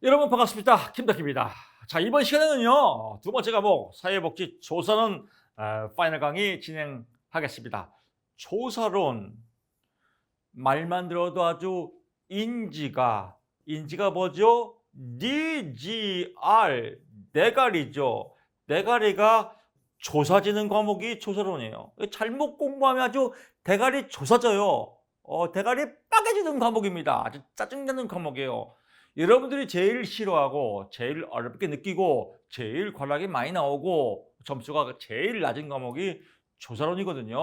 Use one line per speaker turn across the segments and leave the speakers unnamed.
여러분 반갑습니다. 김덕기입니다. 자, 이번 시간에는요, 두 번째 과목 사회복지 조사론 파이널 강의 진행하겠습니다. 조사론 말만 들어도 아주 인지가 뭐죠? DGR 대가리죠. 대가리가 조사지는 과목이 조사론이에요. 잘못 공부하면 아주 대가리 조사져요. 대가리 빠개지는 과목입니다. 아주 짜증나는 과목이에요. 여러분들이 제일 싫어하고 제일 어렵게 느끼고 제일 과락이 많이 나오고 점수가 제일 낮은 과목이 조사론이거든요.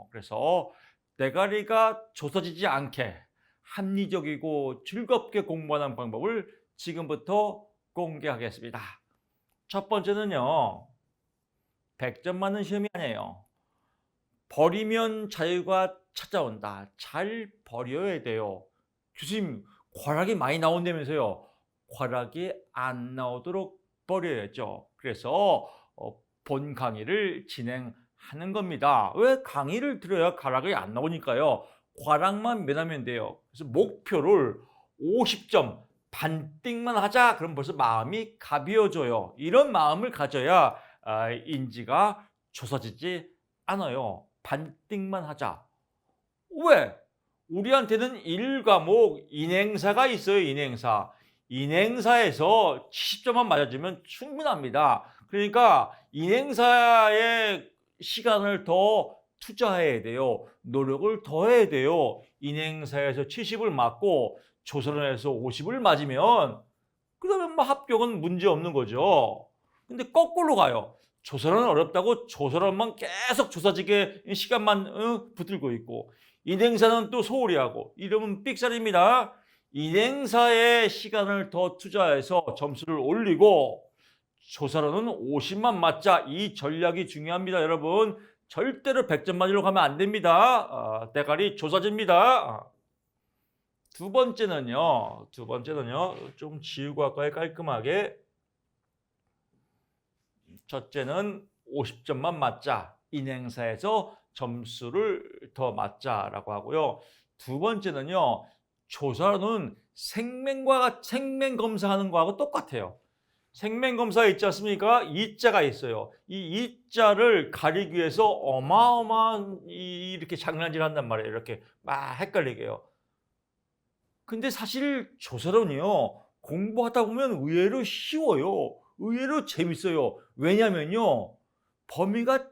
그래서 대가리가 조사지지 않게 합리적이고 즐겁게 공부하는 방법을 지금부터 공개하겠습니다. 첫 번째는요, 100점 맞는 시험이 아니에요. 버리면 자유가 찾아온다. 잘 버려야 돼요. 교수님, 과락이 많이 나온다면서요. 과락이 안 나오도록 버려야죠. 그래서 본 강의를 진행하는 겁니다. 왜? 강의를 들어야 과락이 안 나오니까요. 과락만 면하면 돼요. 그래서 목표를 50점 반띵만 하자. 그럼 벌써 마음이 가벼워져요. 이런 마음을 가져야 인지가 조사지지 않아요. 반띵만 하자. 왜? 우리한테는 1과목 인행사가 있어요. 인행사에서 70점만 맞아주면 충분합니다. 그러니까 인행사에 시간을 더 투자해야 돼요. 노력을 더 해야 돼요. 인행사에서 70을 맞고 조사론에서 50을 맞으면 그러면 뭐 합격은 문제 없는 거죠. 근데 거꾸로 가요. 조사론은 어렵다고 조사론만 계속 조사지게 시간만 붙들고 있고, 인행사는 또 소홀히 하고 이러면 삑살입니다. 인행사에 시간을 더 투자해서 점수를 올리고 조사론은 50만 맞자. 이 전략이 중요합니다. 여러분 절대로 100점 맞으려고 하면 안 됩니다. 대가리 조사집니다. 두 번째는요 좀 지우고 할까요? 깔끔하게. 첫째는 50점만 맞자. 인행사에서 점수를 더 맞자라고 하고요. 두 번째는요, 조사는 생명 검사하는 거하고 똑같아요. 생명 검사에 있지 않습니까? 이자가 있어요. 이 이자를 가리기 위해서 어마어마한 이렇게 장난질 한단 말이에요. 이렇게 막 헷갈리게 해요. 근데 사실 조사론이요, 공부하다 보면 의외로 쉬워요. 의외로 재밌어요. 왜냐면요, 범위가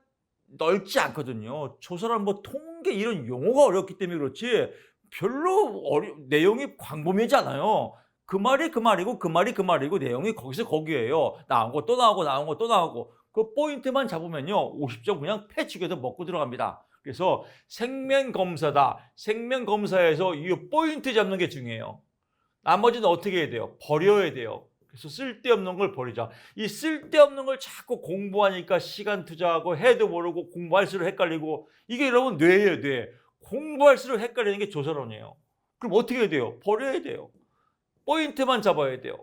넓지 않거든요. 조사란 뭐 통계 이런 용어가 어렵기 때문에 그렇지 별로 내용이 광범위하지 않아요. 그 말이 그 말이고 그 말이 그 말이고 내용이 거기서 거기에요. 나온 거 또 나오고 나온 거 또 나오고 그 포인트만 잡으면요 50점 그냥 패치게도 먹고 들어갑니다. 그래서 생명검사다. 생명검사에서 이 포인트 잡는 게 중요해요. 나머지는 어떻게 해야 돼요? 버려야 돼요. 그래서 쓸데없는 걸 버리자. 이 쓸데없는 걸 자꾸 공부하니까 시간 투자하고 해도 모르고 공부할수록 헷갈리고, 이게 여러분 뇌예요, 뇌. 공부할수록 헷갈리는 게 조사론이에요. 그럼 어떻게 해야 돼요? 버려야 돼요. 포인트만 잡아야 돼요.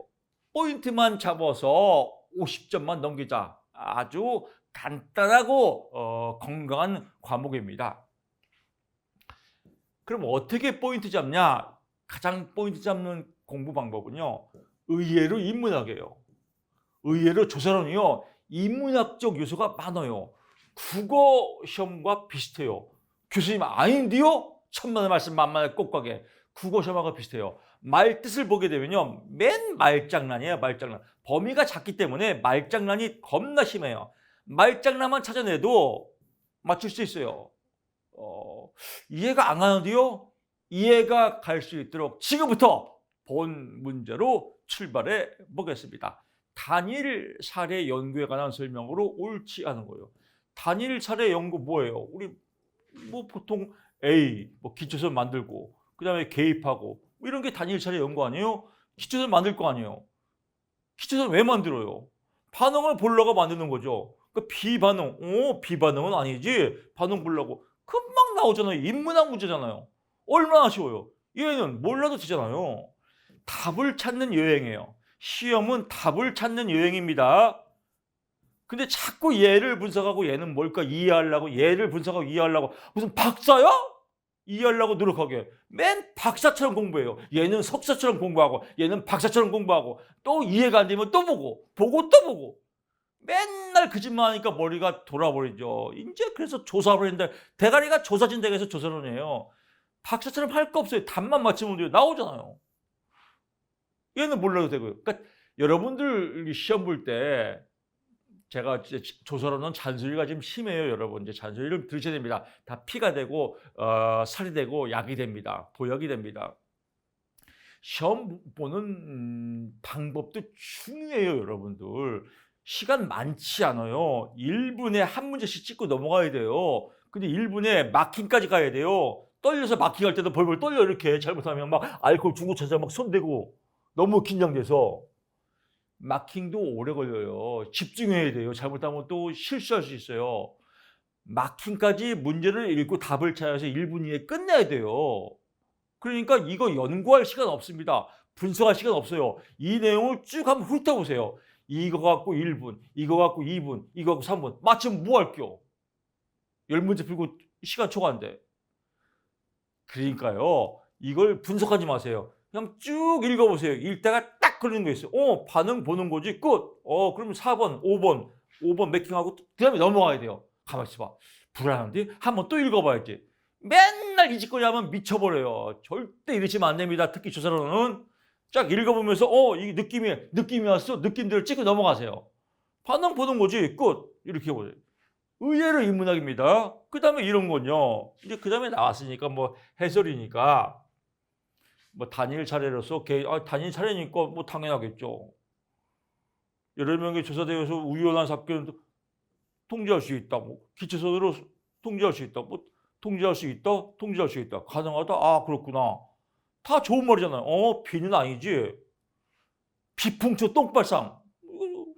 포인트만 잡아서 50점만 넘기자. 아주 간단하고 건강한 과목입니다. 그럼 어떻게 포인트 잡냐? 가장 포인트 잡는 공부 방법은요, 의외로 인문학이에요. 의외로 조사론이요, 인문학적 요소가 많아요. 국어 시험과 비슷해요. 교수님 아닌데요? 천만의 말씀 만만의 꼭가게. 국어 시험하고 비슷해요. 말 뜻을 보게 되면요, 맨 말장난이에요. 말장난. 범위가 작기 때문에 말장난이 겁나 심해요. 말장난만 찾아내도 맞출 수 있어요. 이해가 안 가는데요, 이해가 갈 수 있도록 지금부터 본 문제로 출발해 보겠습니다. 단일 사례 연구에 관한 설명으로 옳지 않은 거예요. 단일 사례 연구 뭐예요? 우리 뭐 보통 A 기초설 만들고 그다음에 개입하고 이런 게 단일 사례 연구 아니에요? 기초설 만들 거 아니에요? 기초설 왜 만들어요? 반응을 보려고 만드는 거죠. 그 비반응, 비반응은 아니지. 반응 보려고 금방 나오잖아요. 인문학 문제잖아요. 얼마나 쉬워요. 얘는 몰라도 되잖아요. 답을 찾는 여행이에요. 시험은 답을 찾는 여행입니다. 근데 자꾸 얘를 분석하고 얘는 뭘까 이해하려고, 얘를 분석하고 이해하려고 무슨 박사야? 이해하려고 노력하게 맨 박사처럼 공부해요. 얘는 석사처럼 공부하고 얘는 박사처럼 공부하고 또 이해가 안 되면 또 보고 또 보고 맨날 그 짓만 하니까 머리가 돌아버리죠. 이제 그래서 조사를 했는데 대가리가 조사진대에서 조사를 해요. 박사처럼 할 거 없어요. 답만 맞추면 돼요. 나오잖아요. 얘는 몰라도 되고요. 그러니까 여러분들 시험 볼 때 제가 조사로는 잔소리가 좀 심해요, 여러분. 이제 잔소리를 들으셔야 됩니다. 다 피가 되고 살이 되고 약이 됩니다. 보약이 됩니다. 시험 보는 방법도 중요해요, 여러분들. 시간 많지 않아요. 1분에 한 문제씩 찍고 넘어가야 돼요. 근데 1분에 마킹까지 가야 돼요. 떨려서 마킹할 때도 벌벌 떨려 이렇게 잘못하면 막 알코올 중고차자 막 손대고 너무 긴장돼서 마킹도 오래 걸려요. 집중해야 돼요. 잘못하면 또 실수할 수 있어요. 마킹까지 문제를 읽고 답을 찾아서 1분 이내에 끝내야 돼요. 그러니까 이거 연구할 시간 없습니다. 분석할 시간 없어요. 이 내용을 쭉 한번 훑어보세요. 이거 갖고 1분, 이거 갖고 2분, 이거 갖고 3분. 맞추면 뭐 할게요? 10문제 풀고 시간 초과인데. 그러니까요. 이걸 분석하지 마세요. 그냥 쭉 읽어보세요. 읽다가 딱 걸리는 거 있어요. 반응 보는 거지. 끝. 그러면 4번, 5번 매킹하고 그 다음에 넘어가야 돼요. 가만히 있어봐. 불안한데? 한번 또 읽어봐야지. 맨날 이 짓거리 하면 미쳐버려요. 절대 이러시면 안 됩니다. 특히 조사로는 쫙 읽어보면서 이게 느낌이 왔어. 느낌대로 찍고 넘어가세요. 반응 보는 거지. 끝. 이렇게 해보세요. 의외로 인문학입니다. 그 다음에 이런 건요. 이제 그 다음에 나왔으니까 뭐 해설이니까 뭐 단일 차례로서 단일 차례니까 뭐 당연하겠죠. 여러 명의 조사대에서 우연한 사건을 통제할 수 있다. 뭐 기초선으로 통제할 수 있다. 뭐 통제할 수 있다. 가능하다. 그렇구나. 다 좋은 말이잖아요. 비는 아니지. 비풍초 똥발상.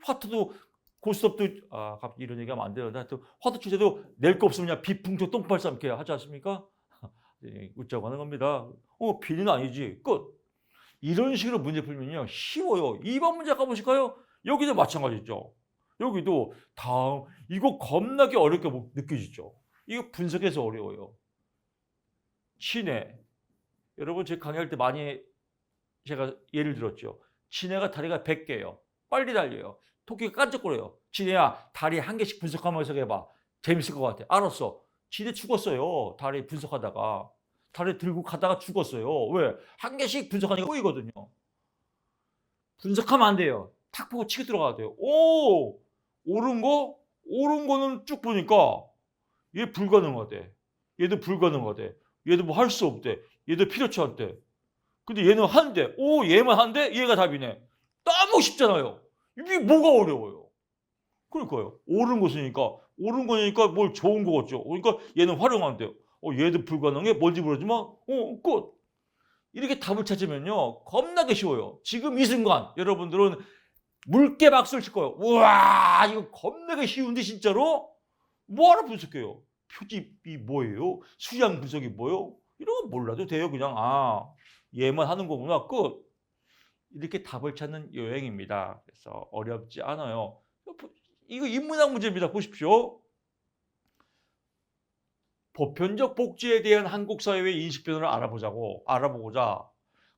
화투도 고스톱도 갑자기 이런 얘기하면 안 되는데 하여튼 화투 추세도 낼 거 없으면 그냥 비풍초 똥발상 이렇게 하지 않습니까? 웃자고 하는 겁니다. 비는 아니지. 끝. 이런 식으로 문제 풀면요. 쉬워요. 2번 문제 가보실까요? 여기도 마찬가지죠. 여기도 다음 이거 겁나게 어렵게 느껴지죠. 이거 분석해서 어려워요. 친해. 여러분 제 강의할 때 많이 제가 예를 들었죠. 친해가 다리가 100개예요. 빨리 달려요. 토끼가 깐적거려요. 친해야 다리 한 개씩 분석하면서 해봐. 재밌을 것 같아. 알았어. 친해 죽었어요. 다리 분석하다가. 다리 들고 가다가 죽었어요. 왜? 한 개씩 분석하니까 꼬이거든요. 분석하면 안 돼요. 탁 보고 치고 들어가야 돼요. 옳은 거는 쭉 보니까 얘 불가능하대. 얘도 불가능하대. 얘도 뭐 할 수 없대. 얘도 필요치 않대. 근데 얘는 한대. 얘만 한대? 얘가 답이네. 너무 쉽잖아요. 이게 뭐가 어려워요? 그러니까요. 옳은 거니까 뭘 좋은 거겠죠. 그러니까 얘는 활용한대요. 얘도 불가능해? 뭔지 모르지만 끝. 이렇게 답을 찾으면요. 겁나게 쉬워요. 지금 이 순간 여러분들은 물개 박수를 칠 거예요. 우와 이거 겁나게 쉬운데 진짜로? 뭐하러 분석해요? 표집이 뭐예요? 수량 분석이 뭐예요? 이런 거 몰라도 돼요. 그냥 얘만 하는 거구나. 끝. 이렇게 답을 찾는 여행입니다. 그래서 어렵지 않아요. 이거 인문학 문제입니다. 보십시오. 보편적 복지에 대한 한국 사회의 인식 변화를 알아보고자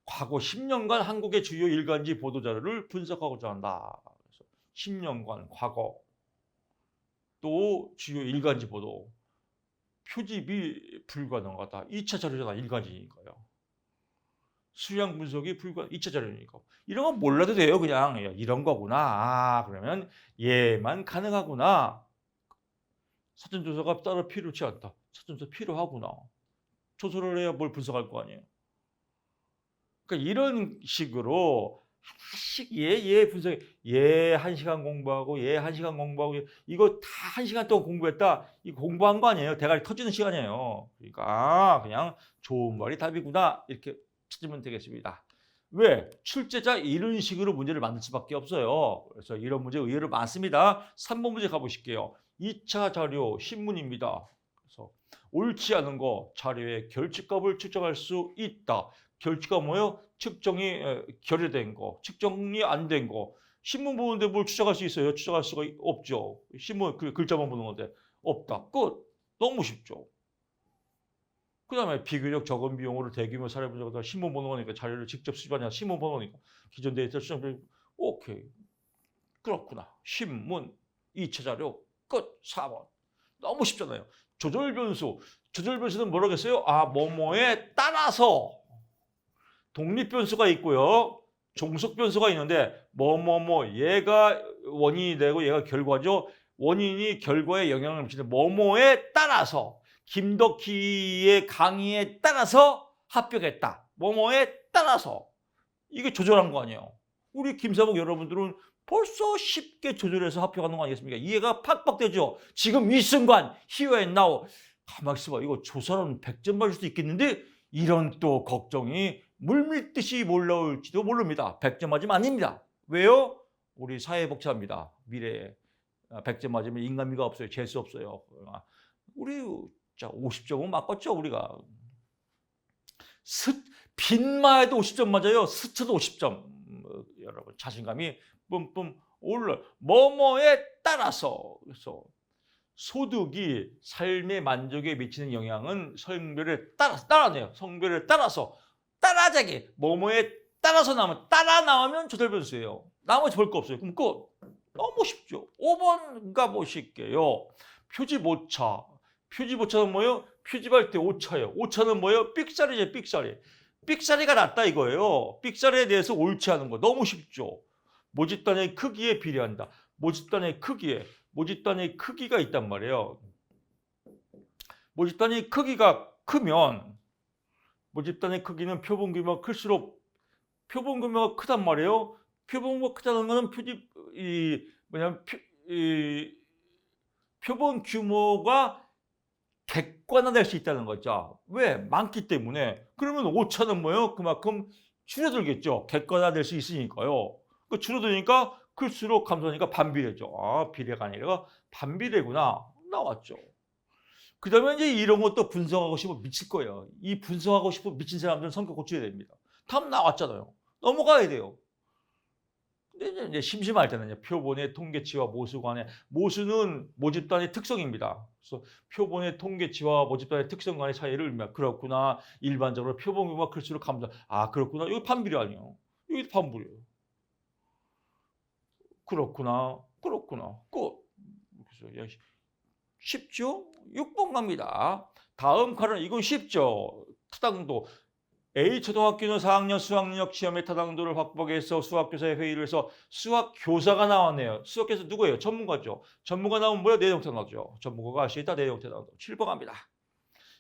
과거 10년간 한국의 주요 일간지 보도 자료를 분석하고자 한다. 그래서 10년간 과거 또 주요 일간지 보도 표집이 불가능하다. 2차 자료잖아. 일간지니까요. 수량 분석이 2차 자료니까. 이런 건 몰라도 돼요. 그냥 이런 거구나. 그러면 얘만 가능하구나. 사전조사가 따로 필요치 않다. 사전조사 필요하구나. 조사를 해야 뭘 분석할 거 아니에요. 그러니까 이런 식으로 하나씩 얘 분석해. 얘 1시간 공부하고 얘 1시간 공부하고 이거 다 1시간 동안 공부했다. 이거 공부한 거 아니에요. 대가리 터지는 시간이에요. 그러니까 그냥 좋은 말이 답이구나. 이렇게 찾으면 되겠습니다. 왜? 출제자 이런 식으로 문제를 만들 수밖에 없어요. 그래서 이런 문제 의외로 많습니다. 3번 문제 가보실게요. 2차 자료 신문입니다. 그래서 옳지 않은 거 자료의 결집값을 측정할 수 있다. 결집값 뭐예요? 측정이 결여된 거, 측정이 안 된 거. 신문 보는데 뭘 추적할 수 있어요? 추적할 수가 없죠. 신문 글자만 보는 건데 없다. 끝. 너무 쉽죠. 그다음에 비교적 적은 비용으로 대규모 사례 분석에다 신문 보는 거니까 자료를 직접 수집하냐 신문 보는 거니까 기존 데이터 수정 오케이 그렇구나 신문 2차 자료 끝 4번 너무 쉽잖아요. 조절 변수는 뭐라겠어요? 아 뭐뭐에 따라서 독립 변수가 있고요. 종속 변수가 있는데 뭐뭐뭐 얘가 원인이 되고 얘가 결과죠. 원인이 결과에 영향을 미치는 뭐뭐에 따라서 김덕희의 강의에 따라서 합격했다. 뭐뭐에 따라서 이게 조절한 거 아니에요. 우리 김사복 여러분들은 벌써 쉽게 조절해서 합격하는 거 아니겠습니까? 이해가 팍팍 되죠. 지금 이 순간 here and now 가만히 있어봐. 이거 조사는 100점 받을 수도 있겠는데 이런 또 걱정이 물밀듯이 몰려올지도 모릅니다. 100점 맞으면 아닙니다. 왜요? 우리 사회복잡합니다. 미래에 100점 맞으면 인간미가 없어요. 재수 없어요. 우리 자 50점은 맞겠죠 우리가. 빈마에도 50점 맞아요. 스쳐도 50점. 여러분 자신감이 뿜뿜 올라. 뭐뭐에 따라서 그래서 소득이 삶의 만족에 미치는 영향은 성별에 따라네요. 성별에 따라서 따라자기 뭐뭐에 따라서 나오면 따라 나오면 조절 변수예요. 나머지 볼 거 없어요. 그럼 끝. 너무 쉽죠. 5번 가보실게요. 표집 오차. 표집 오차는 뭐예요? 표집할 때 오차예요. 오차는 뭐예요? 삑사리죠. 삑사리. 삑사리가 낫다 이거예요. 삑사리에 대해서 옳지 않은 거 너무 쉽죠. 모집단의 크기에 비례한다. 모집단의 크기가 있단 말이에요. 모집단의 크기가 크면 모집단의 크기는 표본 규모가 클수록 표본 규모가 크단 말이에요. 표본 규모가 크다는 거는 표본 규모가 객관화될 수 있다는 거죠. 왜? 많기 때문에. 그러면 오차는 뭐예요? 그만큼 줄어들겠죠. 객관화될 수 있으니까요. 그 줄어드니까 클수록 감소하니까 반비례죠. 아, 비례가 아니라 반비례구나. 나왔죠. 그 다음에 이제 이런 것도 분석하고 싶어 미칠 거예요. 이 분석하고 싶어 미친 사람들은 성격 고쳐야 됩니다. 답 나왔잖아요. 넘어가야 돼요. 근데 이제 심심할 때는 표본의 통계치와 모수 간의 모수는 모집단의 특성입니다. 그래서 표본의 통계치와 모집단의 특성 간의 차이를 의미합니다. 그렇구나. 일반적으로 표본 규모가 클수록 감소. 아 그렇구나. 여기 반비례 아니에요. 여기 반비례예요. 그렇구나. 끝. 그래서 쉽죠? 6번 갑니다. 다음 칼은 이건 쉽죠. 타당도. A초등학교는 4학년 수학능력 시험의 타당도를 확보하기 위해서 수학교사의 회의를 해서 수학교사가 나왔네요. 수학교사 누구예요? 전문가죠. 전문가 나오면 뭐야? 내용태 나오죠. 전문가가 할 수 있다. 내용태 나오죠. 7번 갑니다.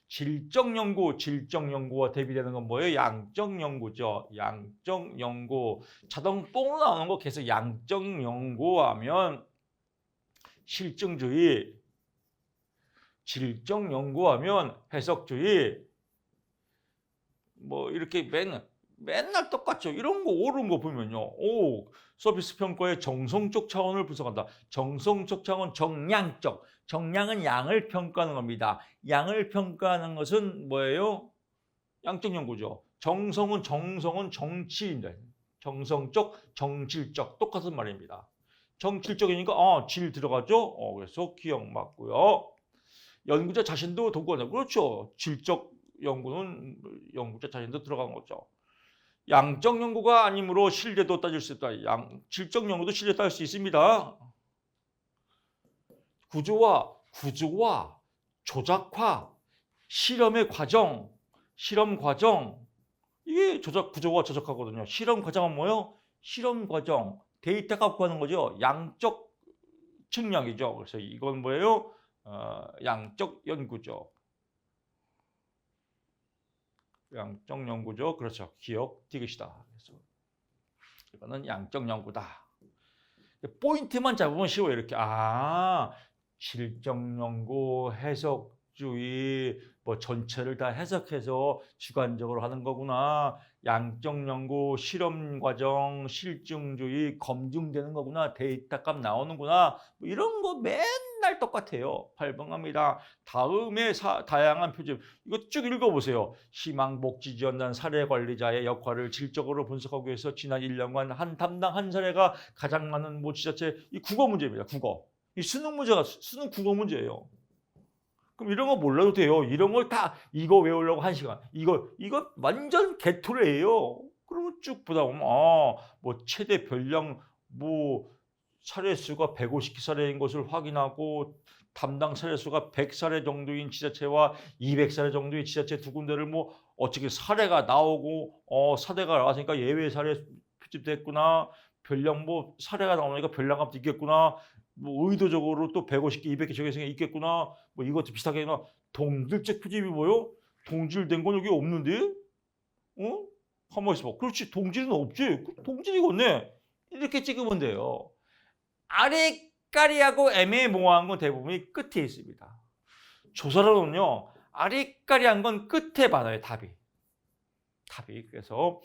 질적연구와 대비되는 건 뭐예요? 양적연구죠. 양적연구. 자동 뽕으로 나오는 거 계속 양적연구하면 실증주의, 질적연구하면 해석주의, 뭐 이렇게 맨날 똑같죠. 이런 거 옳은 거 보면요. 오, 서비스 평가의 정성적 차원을 분석한다. 정성적 차원 정량적. 정량은 양을 평가하는 겁니다. 양을 평가하는 것은 뭐예요? 양적 연구죠. 정성은 정치인데. 정성적, 정질적 똑같은 말입니다. 정질적이니까 질 들어가죠. 그래서 기억 맞고요. 연구자 자신도 도구하다. 그렇죠. 질적 연구는 연구자 자신도 들어간 거죠. 양적 연구가 아니므로 신뢰도 따질 수 있다. 질적 연구도 신뢰 따질 수 있습니다. 구조화, 조작화, 실험 과정 이게 구조화 조작하거든요. 실험 과정은 뭐예요? 실험 과정 데이터 갖고 하는 거죠. 양적 측량이죠. 그래서 이건 뭐예요? 양적 연구죠. 양적 연구죠. 그렇죠. 기억 디귿이다. 그래서 이거는 양적 연구다. 포인트만 잡으면 쉬워요. 이렇게 질적 연구, 해석주의, 뭐 전체를 다 해석해서 주관적으로 하는 거구나. 양적 연구, 실험 과정, 실증주의, 검증되는 거구나. 데이터 값 나오는구나. 뭐 이런 거 맨날 똑같아요. 8번 갑니다. 다음에 다양한 표준. 이거 쭉 읽어보세요. 희망복지지원단 사례관리자의 역할을 질적으로 분석하기 위해서 지난 1년간 담당 한 사례가 가장 많은 지자체 이 국어 문제입니다. 국어. 이 수능 국어 문제예요. 그럼 이런 거 몰라도 돼요. 이런 걸 다 이거 외우려고 1시간. 이거 완전 개토레예요. 그러면 쭉 보다 보면 뭐 최대 별량 뭐 사례수가 150개 사례인 것을 확인하고 담당 사례수가 100사례 정도인 지자체와 200사례 정도의 지자체 두 군데를 뭐 어떻게 사례가 나오고 사례가 나왔으니까 예외 사례 표집됐구나. 별량 뭐 사례가 나오니까 별량값도 있겠구나. 뭐 의도적으로 또 150개, 200개 적용성이 있겠구나. 뭐 이것도 비슷하게 나 동질적 표집이 뭐요? 동질된 건 여기 없는데? 가만히 있어봐. 그렇지. 동질은 없지. 동질이겠네. 이렇게 찍으면 돼요. 아리까리하고 애매모호한 건 대부분이 끝에 있습니다. 조사로는요. 아리까리한 건 끝에 많아요. 답이. 그래서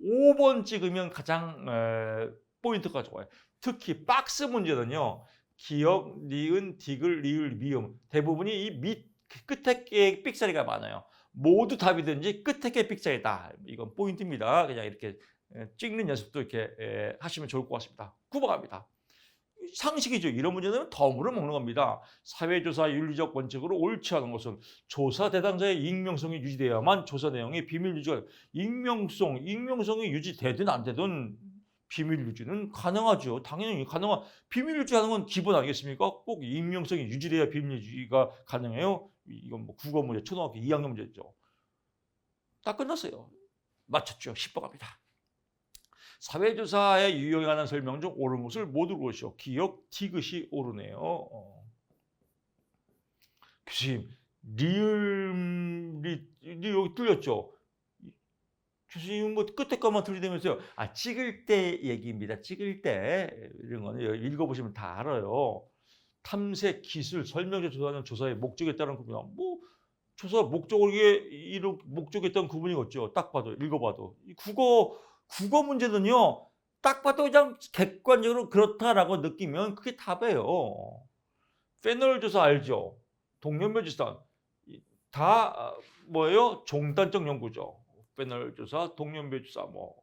5번 찍으면 가장 포인트가 좋아요. 특히 박스 문제는요. 기역, 니은, 디귿, 리을, 미음 대부분이 이 밑 끝에 게 삑사리가 많아요. 모두 답이든지 끝에 게 삑사리다. 이건 포인트입니다. 그냥 이렇게 찍는 연습도 이렇게 하시면 좋을 것 같습니다. 9번 갑니다. 상식이죠. 이런 문제는 덤으로 먹는 겁니다. 사회조사 윤리적 원칙으로 옳지 않은 것은 조사 대상자의 익명성이 유지되어야만 조사 내용의 비밀 유지가 익명성이 유지되든 안 되든 비밀 유지는 가능하죠. 당연히 비밀 유지하는 건 기본 아니겠습니까? 꼭 익명성이 유지돼야 비밀 유지가 가능해요. 이건 뭐 국어 문제, 초등학교 2학년 문제죠. 다 끝났어요. 맞췄죠. 10번 갑니다. 사회조사에 유용에 관한 설명 중 옳은 것을 모두 고르시오. 기역, 디귿이 옳으네요. 교수님, 리을이 여기 뚫렸죠? 교수님 뭐 끝에 것만 틀리다면서요? 찍을 때 얘기입니다. 찍을 때 이런 거는 읽어보시면 다 알아요. 탐색, 기술, 설명조 조사는 조사의 목적에 따른 구분이다. 뭐 조사 목적에 따른 구분이 없죠. 딱 봐도 읽어봐도 국어 문제는요. 딱 봐도 그냥 객관적으로 그렇다라고 느끼면 그게 답이에요. 패널 조사 알죠? 동년배 조사 다 뭐예요? 종단적 연구죠. 패널 조사, 동년배 조사 뭐.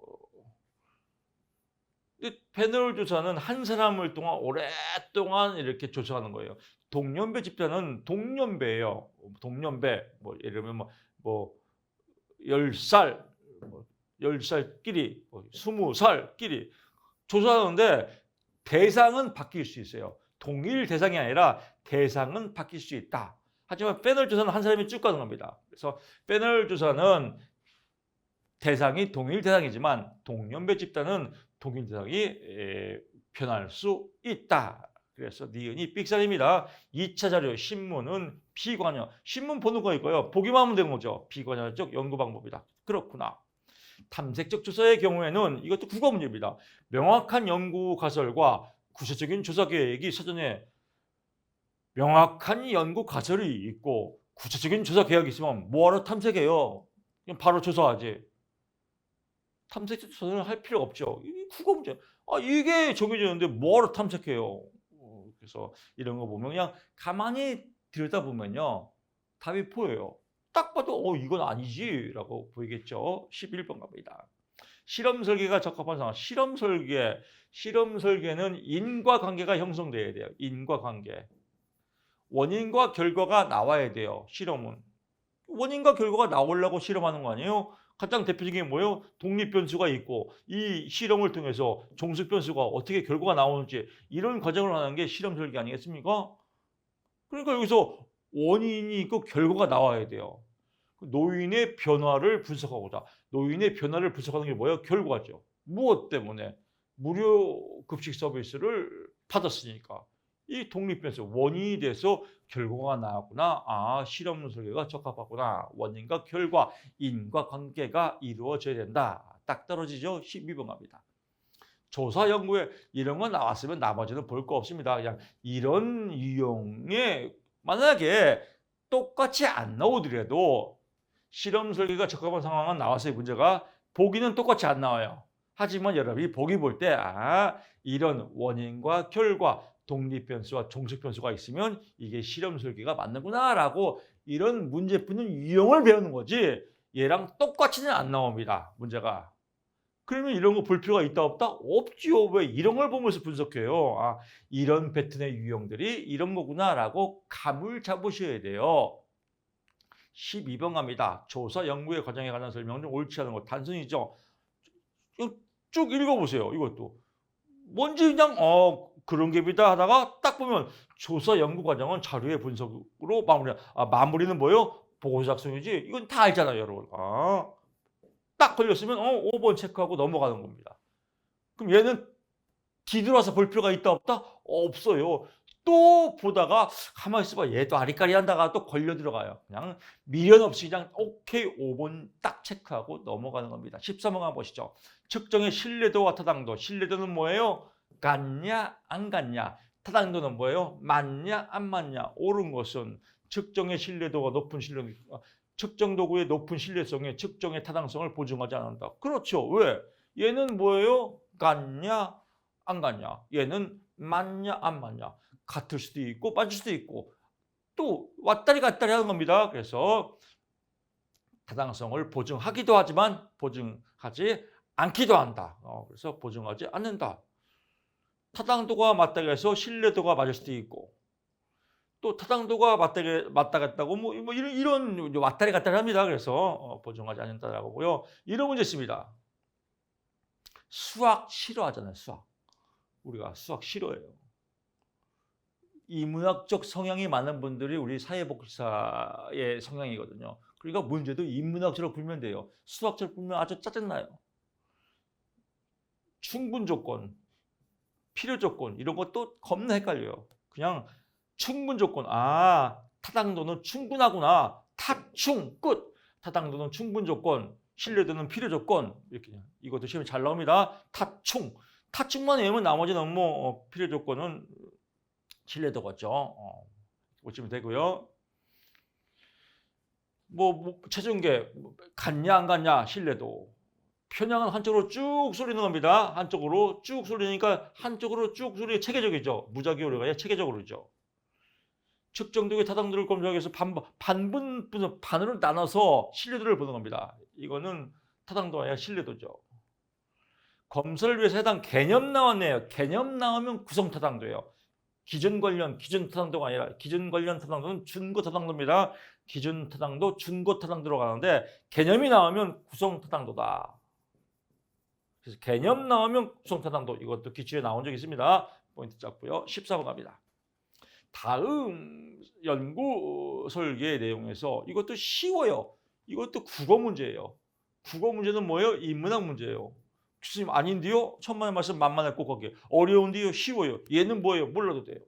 패널 조사는 한 사람을 동안 오랫동안 이렇게 조사하는 거예요. 동년배 집단은 동년배예요. 동년배 뭐 예를 들면 뭐 10살 10살끼리 20살끼리 조사하는데 대상은 바뀔 수 있어요. 동일 대상이 아니라 대상은 바뀔 수 있다. 하지만 패널 조사는 한 사람이 쭉 가는 겁니다. 그래서 패널 조사는 대상이 동일 대상이지만 동년배 집단은 동일 대상이 변할 수 있다. 그래서 니은이 삑살입니다. 2차 자료 신문은 비관여. 신문 보는 거 있고요. 보기만 하면 되는 거죠. 비관여적 연구 방법이다. 그렇구나. 탐색적 조사의 경우에는 이것도 국어 문제입니다. 명확한 연구 가설과 구체적인 조사 계획이 사전에 명확한 연구 가설이 있고 구체적인 조사 계획이 있으면 뭐하러 탐색해요? 그냥 바로 조사하지. 탐색적 조사를 할 필요 없죠. 이게 국어 문제. 이게 정해졌는데 뭐하러 탐색해요? 그래서 이런 거 보면 그냥 가만히 들여다보면요. 답이 보여요. 딱 봐도 이건 아니지라고 보이겠죠. 11번 갑니다. 실험 설계가 적합한 상황. 실험 설계는 인과관계가 형성돼야 돼요. 인과관계. 원인과 결과가 나와야 돼요. 실험은. 원인과 결과가 나오려고 실험하는 거 아니에요? 가장 대표적인 게 뭐예요? 독립변수가 있고 이 실험을 통해서 종속변수가 어떻게 결과가 나오는지 이런 과정을 하는 게 실험 설계 아니겠습니까? 그러니까 여기서 원인이 있고 결과가 나와야 돼요. 노인의 변화를 분석하고자. 노인의 변화를 분석하는 게 뭐예요? 결과죠. 무엇 때문에? 무료 급식 서비스를 받았으니까. 이 독립변수 원인이 돼서 결과가 나왔구나. 실험 설계가 적합하구나. 원인과 결과, 인과관계가 이루어져야 된다. 딱 떨어지죠? 12번 갑니다. 조사 연구에 이런 거 나왔으면 나머지는 볼 거 없습니다. 그냥 이런 유형의 만약에 똑같이 안 나오더라도 실험 설계가 적합한 상황은 나왔어요. 문제가 보기는 똑같이 안 나와요. 하지만 여러분이 보기 볼 때 이런 원인과 결과, 독립변수와 종속변수가 있으면 이게 실험 설계가 맞는구나 라고 이런 문제 푸는 유형을 배우는 거지 얘랑 똑같이는 안 나옵니다. 문제가. 그러면 이런 거 볼 필요가 있다 없다? 없지요. 왜? 이런 걸 보면서 분석해요. 아, 이런 패턴의 유형들이 이런 거구나라고 감을 잡으셔야 돼요. 12번 갑니다. 조사 연구의 과정에 관한 설명 중 옳지 않은 것 단순이죠. 쭉 읽어보세요. 이것도. 뭔지 그냥 그런 게비다 하다가 딱 보면 조사 연구 과정은 자료의 분석으로 마무리. 마무리는 뭐예요? 보고서 작성이지. 이건 다 알잖아요, 여러분. 딱 걸렸으면 5번 체크하고 넘어가는 겁니다. 그럼 얘는 뒤돌아서 볼 필요가 있다 없다? 없어요. 또 보다가 가만히 있어봐. 얘도 아리까리 한다가 또 걸려 들어가요. 그냥 미련 없이 그냥 오케이 5번 딱 체크하고 넘어가는 겁니다. 13번 가보시죠. 측정의 신뢰도와 타당도. 신뢰도는 뭐예요? 같냐 안 같냐. 타당도는 뭐예요? 맞냐 안 맞냐. 옳은 것은 측정의 신뢰도가 높은 측정 도구의 높은 신뢰성에 측정의 타당성을 보증하지 않는다. 그렇죠. 왜? 얘는 뭐예요? 같냐 안 같냐. 얘는 맞냐 안 맞냐. 같을 수도 있고 빠질 수도 있고 또 왔다리 갔다리 하는 겁니다. 그래서 타당성을 보증하기도 하지만 보증하지 않기도 한다. 그래서 보증하지 않는다. 타당도가 맞다고 해서 신뢰도가 맞을 수도 있고 또 타당도가 맞다 같다고 뭐 이런 왔다리 갔다리 합니다. 그래서 보증하지 않는다라고요. 이런 문제 있습니다. 수학 싫어하잖아요. 수학. 우리가 수학 싫어해요. 인문학적 성향이 많은 분들이 우리 사회복지사의 성향이거든요. 그러니까 문제도 인문학적으로 풀면 돼요. 수학적으로 풀면 아주 짜증나요. 충분 조건, 필요 조건 이런 것도 겁나 헷갈려요. 그냥 충분 조건, 타당도는 충분하구나. 탑충 끝. 타당도는 충분 조건, 신뢰도는 필요 조건. 이렇게 이것도 시험에 잘 나옵니다. 탑충. 타충만 외우면 나머지는 뭐 필요 조건은 신뢰도겠죠. 보시면 되고요. 체중계 같냐 안 같냐 신뢰도. 편향은 한쪽으로 쭉 쏠리는 겁니다. 한쪽으로 쭉 쏠리니까 한쪽으로 쭉 쏠리는 게 체계적이죠. 무작위로가 아니라 체계적으로죠. 측정도의 타당도를 검증하기 위해서 반으로 나눠서 신뢰도를 보는 겁니다. 이거는 타당도가 아니라 신뢰도죠. 검사를 위해서 해당 개념 나왔네요. 개념 나오면 구성 타당도예요. 기준 타당도가 아니라 기준 관련 타당도는 준거 타당도입니다. 기준 타당도, 준거 타당도로 가는데 개념이 나오면 구성 타당도다. 그래서 개념 나오면 구성 타당도. 이것도 기출에 나온 적이 있습니다. 포인트 잡고요. 14번 갑니다. 다음 연구 설계 내용에서 이것도 쉬워요. 이것도 국어 문제예요. 국어 문제는 뭐예요? 인문학 문제예요. 교수님 아닌데요? 천만의 말씀 만만할 꼭 하게. 어려운데요? 쉬워요. 얘는 뭐예요? 몰라도 돼요.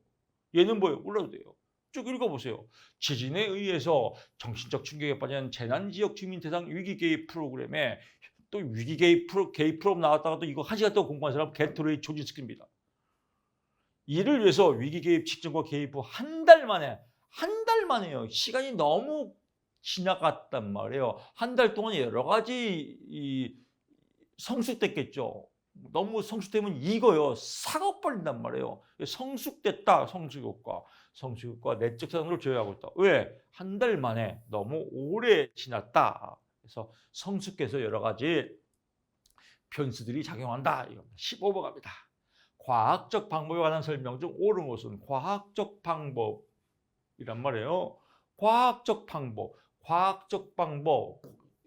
얘는 뭐예요? 몰라도 돼요. 쭉 읽어보세요. 지진에 의해서 정신적 충격에 빠진 재난지역 주민 대상 위기 개입 프로그램에 또 위기 개입 프로그램 나왔다가 또 이거 1시간 동안 공부한 사람 개토레이 조진시킵니다. 이를 위해서 위기 개입 직전과 개입 후 한 달 만에요. 시간이 너무 지나갔단 말이에요. 한 달 동안 여러 가지 성숙됐겠죠. 너무 성숙되면 이거요. 사고버린단 말이에요. 성숙됐다. 성숙효과 내적 사상으로 조회하고 있다. 왜? 한 달 만에 너무 오래 지났다. 그래서 성숙해서 여러 가지 변수들이 작용한다. 15번 갑니다. 과학적 방법에 관한 설명 중 옳은 것은 과학적 방법이란 말이에요. 과학적 방법.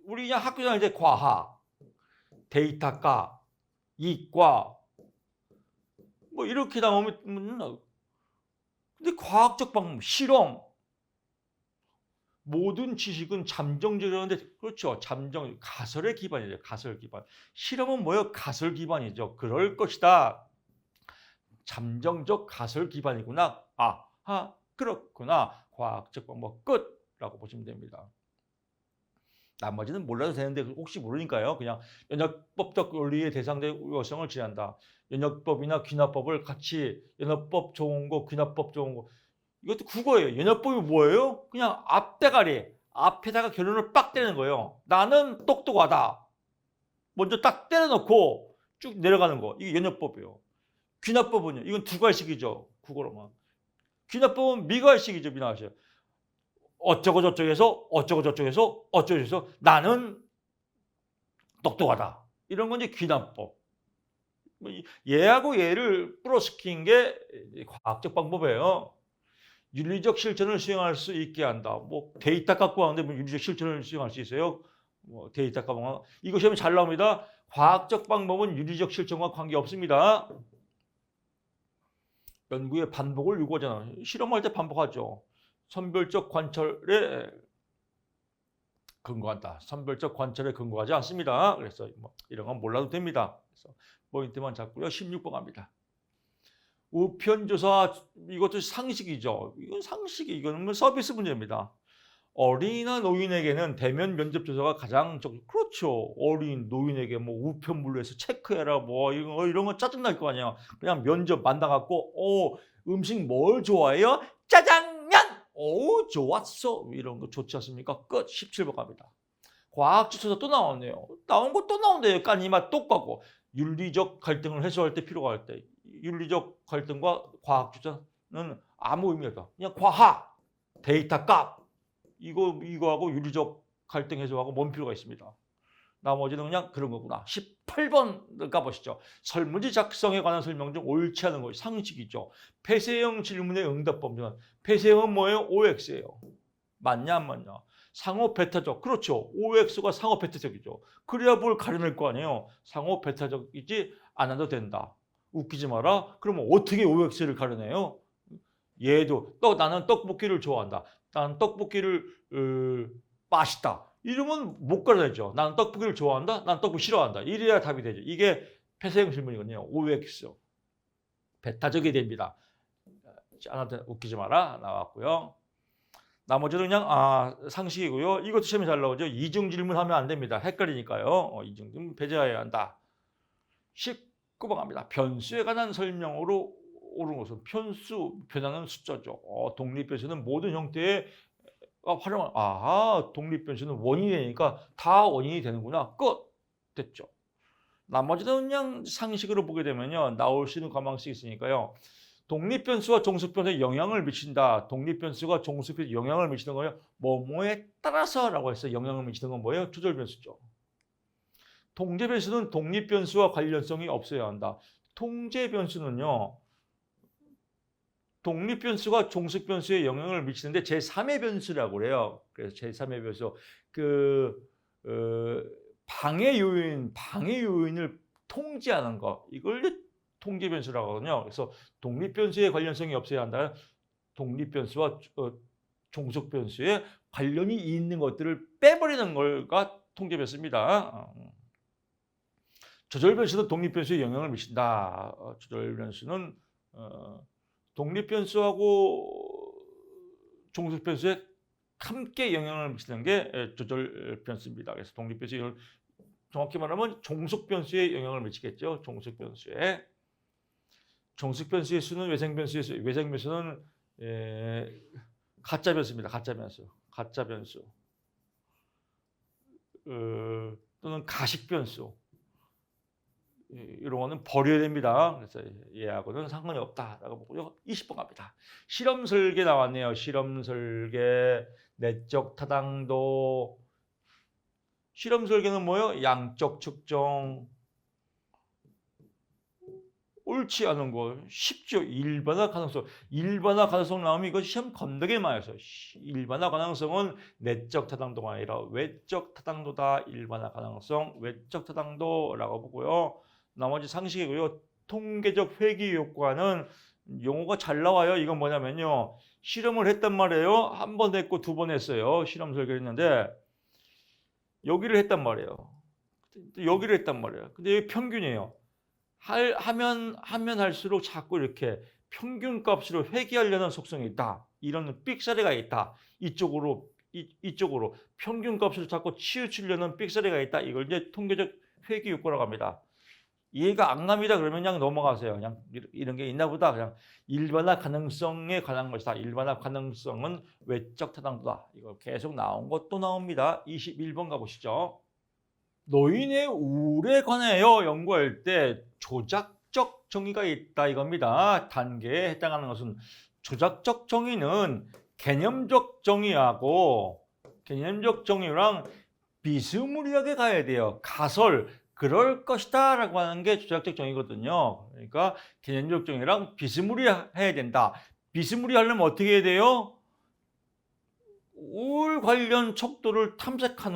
우리 그냥 학교 다닐 때 과학, 데이터과, 이과 뭐 이렇게 나오면 근데 과학적 방법, 실험 모든 지식은 잠정적이라는데 그렇죠. 가설의 기반이죠. 가설 기반. 실험은 뭐예요? 가설 기반이죠. 그럴 것이다. 잠정적 가설 기반이구나. 그렇구나. 과학적 방법 끝라고 보시면 됩니다. 나머지는 몰라도 되는데 혹시 모르니까요. 그냥 연역법적 원리의 대상된 요성을 지한다. 연역법이나 귀납법을 같이 연역법 좋은 거, 귀납법 좋은 거. 이것도 국어예요. 연역법이 뭐예요? 그냥 앞대가리. 앞에다가 결론을 빡 때리는 거예요. 나는 똑똑하다. 먼저 딱 때려놓고 쭉 내려가는 거. 이게 연역법이에요. 귀납법은요. 이건 두 갈식이죠. 국어로만. 귀납법은 미갈식이죠. 미나가식. 어쩌고 저쩌고해서 나는 똑똑하다. 이런 건 이제 귀납법. 얘하고 얘를 플러스시킨 게 과학적 방법이에요. 윤리적 실천을 수행할 수 있게 한다. 뭐 데이터 갖고 왔는데 뭐 윤리적 실천을 수행할 수 있어요? 뭐 데이터 갖고 이거 시험에 잘 나옵니다. 과학적 방법은 윤리적 실천과 관계 없습니다. 연구의 반복을 요구하잖아. 실험할 때 반복하죠. 선별적 관찰에 근거한다. 선별적 관찰에 근거하지 않습니다. 그래서 뭐 이런 건 몰라도 됩니다. 그래서 포인트만 잡고요. 16번 갑니다. 우편조사 이것도 상식이죠. 이건 상식이 이거는 뭐 서비스 문제입니다. 어린이나 노인에게는 대면 면접 조사가 가장 그렇죠. 어린 노인에게 뭐 우편 물류해서 체크해라 뭐 이런 거 짜증날 거 아니야. 그냥 면접 만나갖고 음식 뭘 좋아해요? 짜장면. 오 좋았어. 이런 거 좋지 않습니까? 끝. 17번 갑니다. 과학지수에서 또 나왔네요. 나온 거 또 나온대요. 까니맛 똑같고 윤리적 갈등을 해소할 때 필요가 할 때 윤리적 갈등과 과학주자는 아무 의미 없다. 그냥 과학, 데이터 값 이거하고 윤리적 갈등 해소하고 뭔 필요가 있습니다. 나머지는 그냥 그런 거구나. 18번 가보시죠. 설문지 작성에 관한 설명 중 옳지 않은 거 상식이죠. 폐쇄형 질문의 응답법은 폐쇄형은 뭐예요? OX예요. 맞냐 안 맞냐? 상호 배타적. 그렇죠. OX가 상호 배타적이죠. 그래야 뭘 가려낼 거 아니에요. 상호 배타적이지 않아도 된다. 웃기지 마라. 그러면 어떻게 OX를 가려내요? 얘도 나는 떡볶이를 좋아한다. 나는 떡볶이를 맛있다. 이러면 못 가려내죠. 나는 떡볶이를 좋아한다. 나는 떡볶이 싫어한다. 이래야 답이 되죠. 이게 폐쇄형 질문이거든요. OX. 배타적이 됩니다. 않아도 웃기지 마라. 나왔고요. 나머지는 그냥 상식이고요. 이것도 시험에 잘 나오죠. 이중 질문하면 안 됩니다. 헷갈리니까요. 이중 질문 배제해야 한다. 19번 갑니다. 변수에 관한 설명으로 옳은 것은 변수, 변하는 숫자죠. 독립변수는 모든 형태의 활용을 독립변수는 원인이 되니까 다 원인이 되는구나. 끝. 됐죠. 나머지는 그냥 상식으로 보게 되면요. 나올 수 있는 가망식이 있으니까요. 독립변수와 종속변수에 영향을 미친다. 독립변수가 종속변수에 영향을 미치는 거예요. 뭐뭐에 따라서라고 해서 영향을 미치는 건 뭐예요? 조절변수죠. 통제변수는 독립변수와 관련성이 없어야 한다. 통제변수는요. 독립변수가 종속변수에 영향을 미치는데 제3의 변수라고 그래요. 그래서 제3의 변수 방해 요인을 통제하는 거 이걸 통제변수라고 하거든요. 그래서 독립변수에 관련성이 없어야 한다. 독립변수와 종속변수에 관련이 있는 것들을 빼버리는 걸가 통제변수입니다. 조절변수는 독립변수에 영향을 미친다. 조절변수는 독립변수하고 종속변수에 함께 영향을 미치는 게 조절변수입니다. 그래서 독립변수에 정확히 말하면 종속변수에 영향을 미치겠죠. 종속변수의 수는 외생변수의 수. 외생변수는 가짜변수입니다. 가짜변수. 또는 가식변수. 이런 거는 버려야 됩니다. 그래서 얘하고는 상관이 없다라고 보고요. 20번 갑니다. 실험 설계 나왔네요. 실험 설계, 내적 타당도. 실험 설계는 뭐예요? 양적 측정. 옳지 않은 거 쉽죠. 일반화 가능성 나오면 이거 시험 건더기 많이 해서 일반화 가능성은 내적 타당도가 아니라 외적 타당도다. 일반화 가능성 외적 타당도라고 보고요. 나머지 상식이고요. 통계적 회귀 효과는 용어가 잘 나와요. 이건 뭐냐면요. 실험을 했단 말이에요. 한 번 했고 두 번 했어요. 실험 설계를 했는데 여기를 했단 말이에요. 여기를 했단 말이에요. 근데 이게 평균이에요. 하면 할수록 자꾸 이렇게 평균 값으로 회귀하려는 속성이 있다. 이런 삑사리가 있다. 이쪽으로 평균 값을 자꾸 치우치려는 삑사리가 있다. 이걸 이제 통계적 회귀 효과라고 합니다. 이해가 안 갑니다. 그러면 그냥 넘어가세요. 그냥 이런 게 있나 보다. 그냥 일반화 가능성에 관한 것이다. 일반화 가능성은 외적 타당도다. 이거 계속 나온 것도 나옵니다. 21번 가보시죠. 노인의 우울에 관하여 연구할 때 조작적 정의가 있다 이겁니다. 단계에 해당하는 것은 조작적 정의는 개념적 정의랑 비스무리하게 가야 돼요. 가설, 그럴 것이다 라고 하는 게 조작적 정의거든요. 그러니까 개념적 정의랑 비스무리해야 된다. 비스무리하려면 어떻게 해야 돼요? 울 관련 척도를 탐색한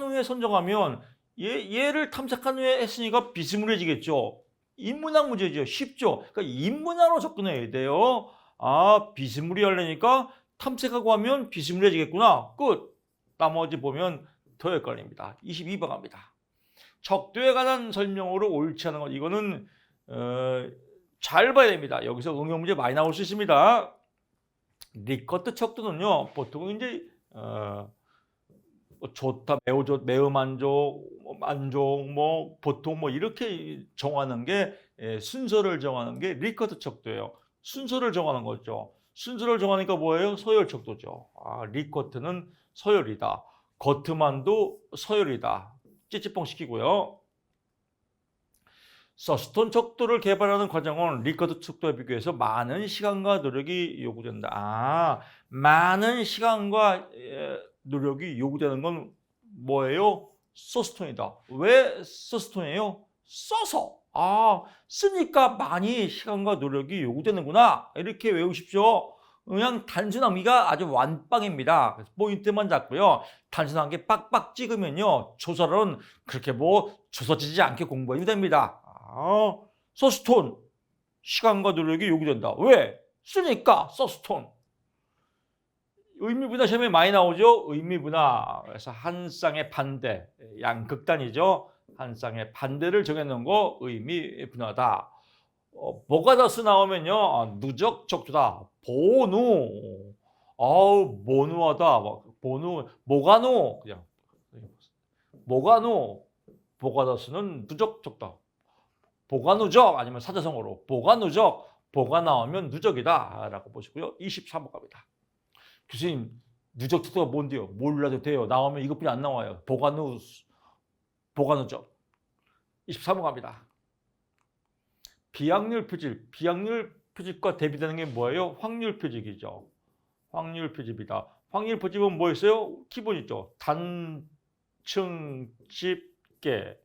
후에 선정하면 얘를 탐색한 후에 했으니까 비스무리해지겠죠. 인문학 문제죠. 쉽죠. 그러니까 인문학으로 접근해야 돼요. 아, 비스무리하려니까 탐색하고 하면 비스무리해지겠구나. 끝. 나머지 보면 더 헷갈립니다. 22번 갑니다. 척도에 관한 설명으로 옳지 않은 것. 이거는 잘 봐야 됩니다. 여기서 응용 문제 많이 나올 수 있습니다. 리커트 척도는요, 보통 이제 좋다, 매우 좋, 매우 만족, 만족, 보통 이렇게 정하는 게 순서를 정하는 게 리커트 척도예요. 순서를 정하는 거죠. 순서를 정하니까 뭐예요? 서열 척도죠. 아, 리커트는 서열이다. 거트만도 서열이다. 찌찌뽕 시키고요. 서스톤 척도를 개발하는 과정은 리커트 척도에 비교해서 많은 시간과 노력이 요구된다. 아, 많은 시간과 노력이 요구되는 건 뭐예요? 서스톤이다. 왜 서스톤이에요? 써서. 아, 쓰니까 많이 시간과 노력이 요구되는구나. 이렇게 외우십시오. 그냥 단순하기가 아주 완빵입니다. 그래서 포인트만 잡고요. 단순한 게 빡빡 찍으면요. 조설은 그렇게 조서지지 않게 공부해도 됩니다. 서스톤. 시간과 노력이 요구된다. 왜? 쓰니까 서스톤. 의미분화 시험에 많이 나오죠. 의미분화. 그래서 한 쌍의 반대, 양극단이죠. 한 쌍의 반대를 정해놓은 거 의미분화다. 뭐가 더 쓰 나오면요. 누적 척도다. 보누. 모누하다. 보누. 뭐가노. 그냥 뭐가노. 보가더스는 누적 척도. 보가 누적 아니면 사자성어로 보가 누적. 보가 나오면 누적이다 라고 보시고요. 23번 갑니다. 교수님, 누적 척도가 뭔데요? 몰라도 돼요. 나오면 이것뿐이 안 나와요. 보가 누적. 23번 갑니다. 비확률 표집. 비확률 표집과 대비되는 게 뭐예요? 확률 표집이죠. 확률 표집이다. 확률 표집은 뭐였어요? 기본 있죠. 단층, 집계.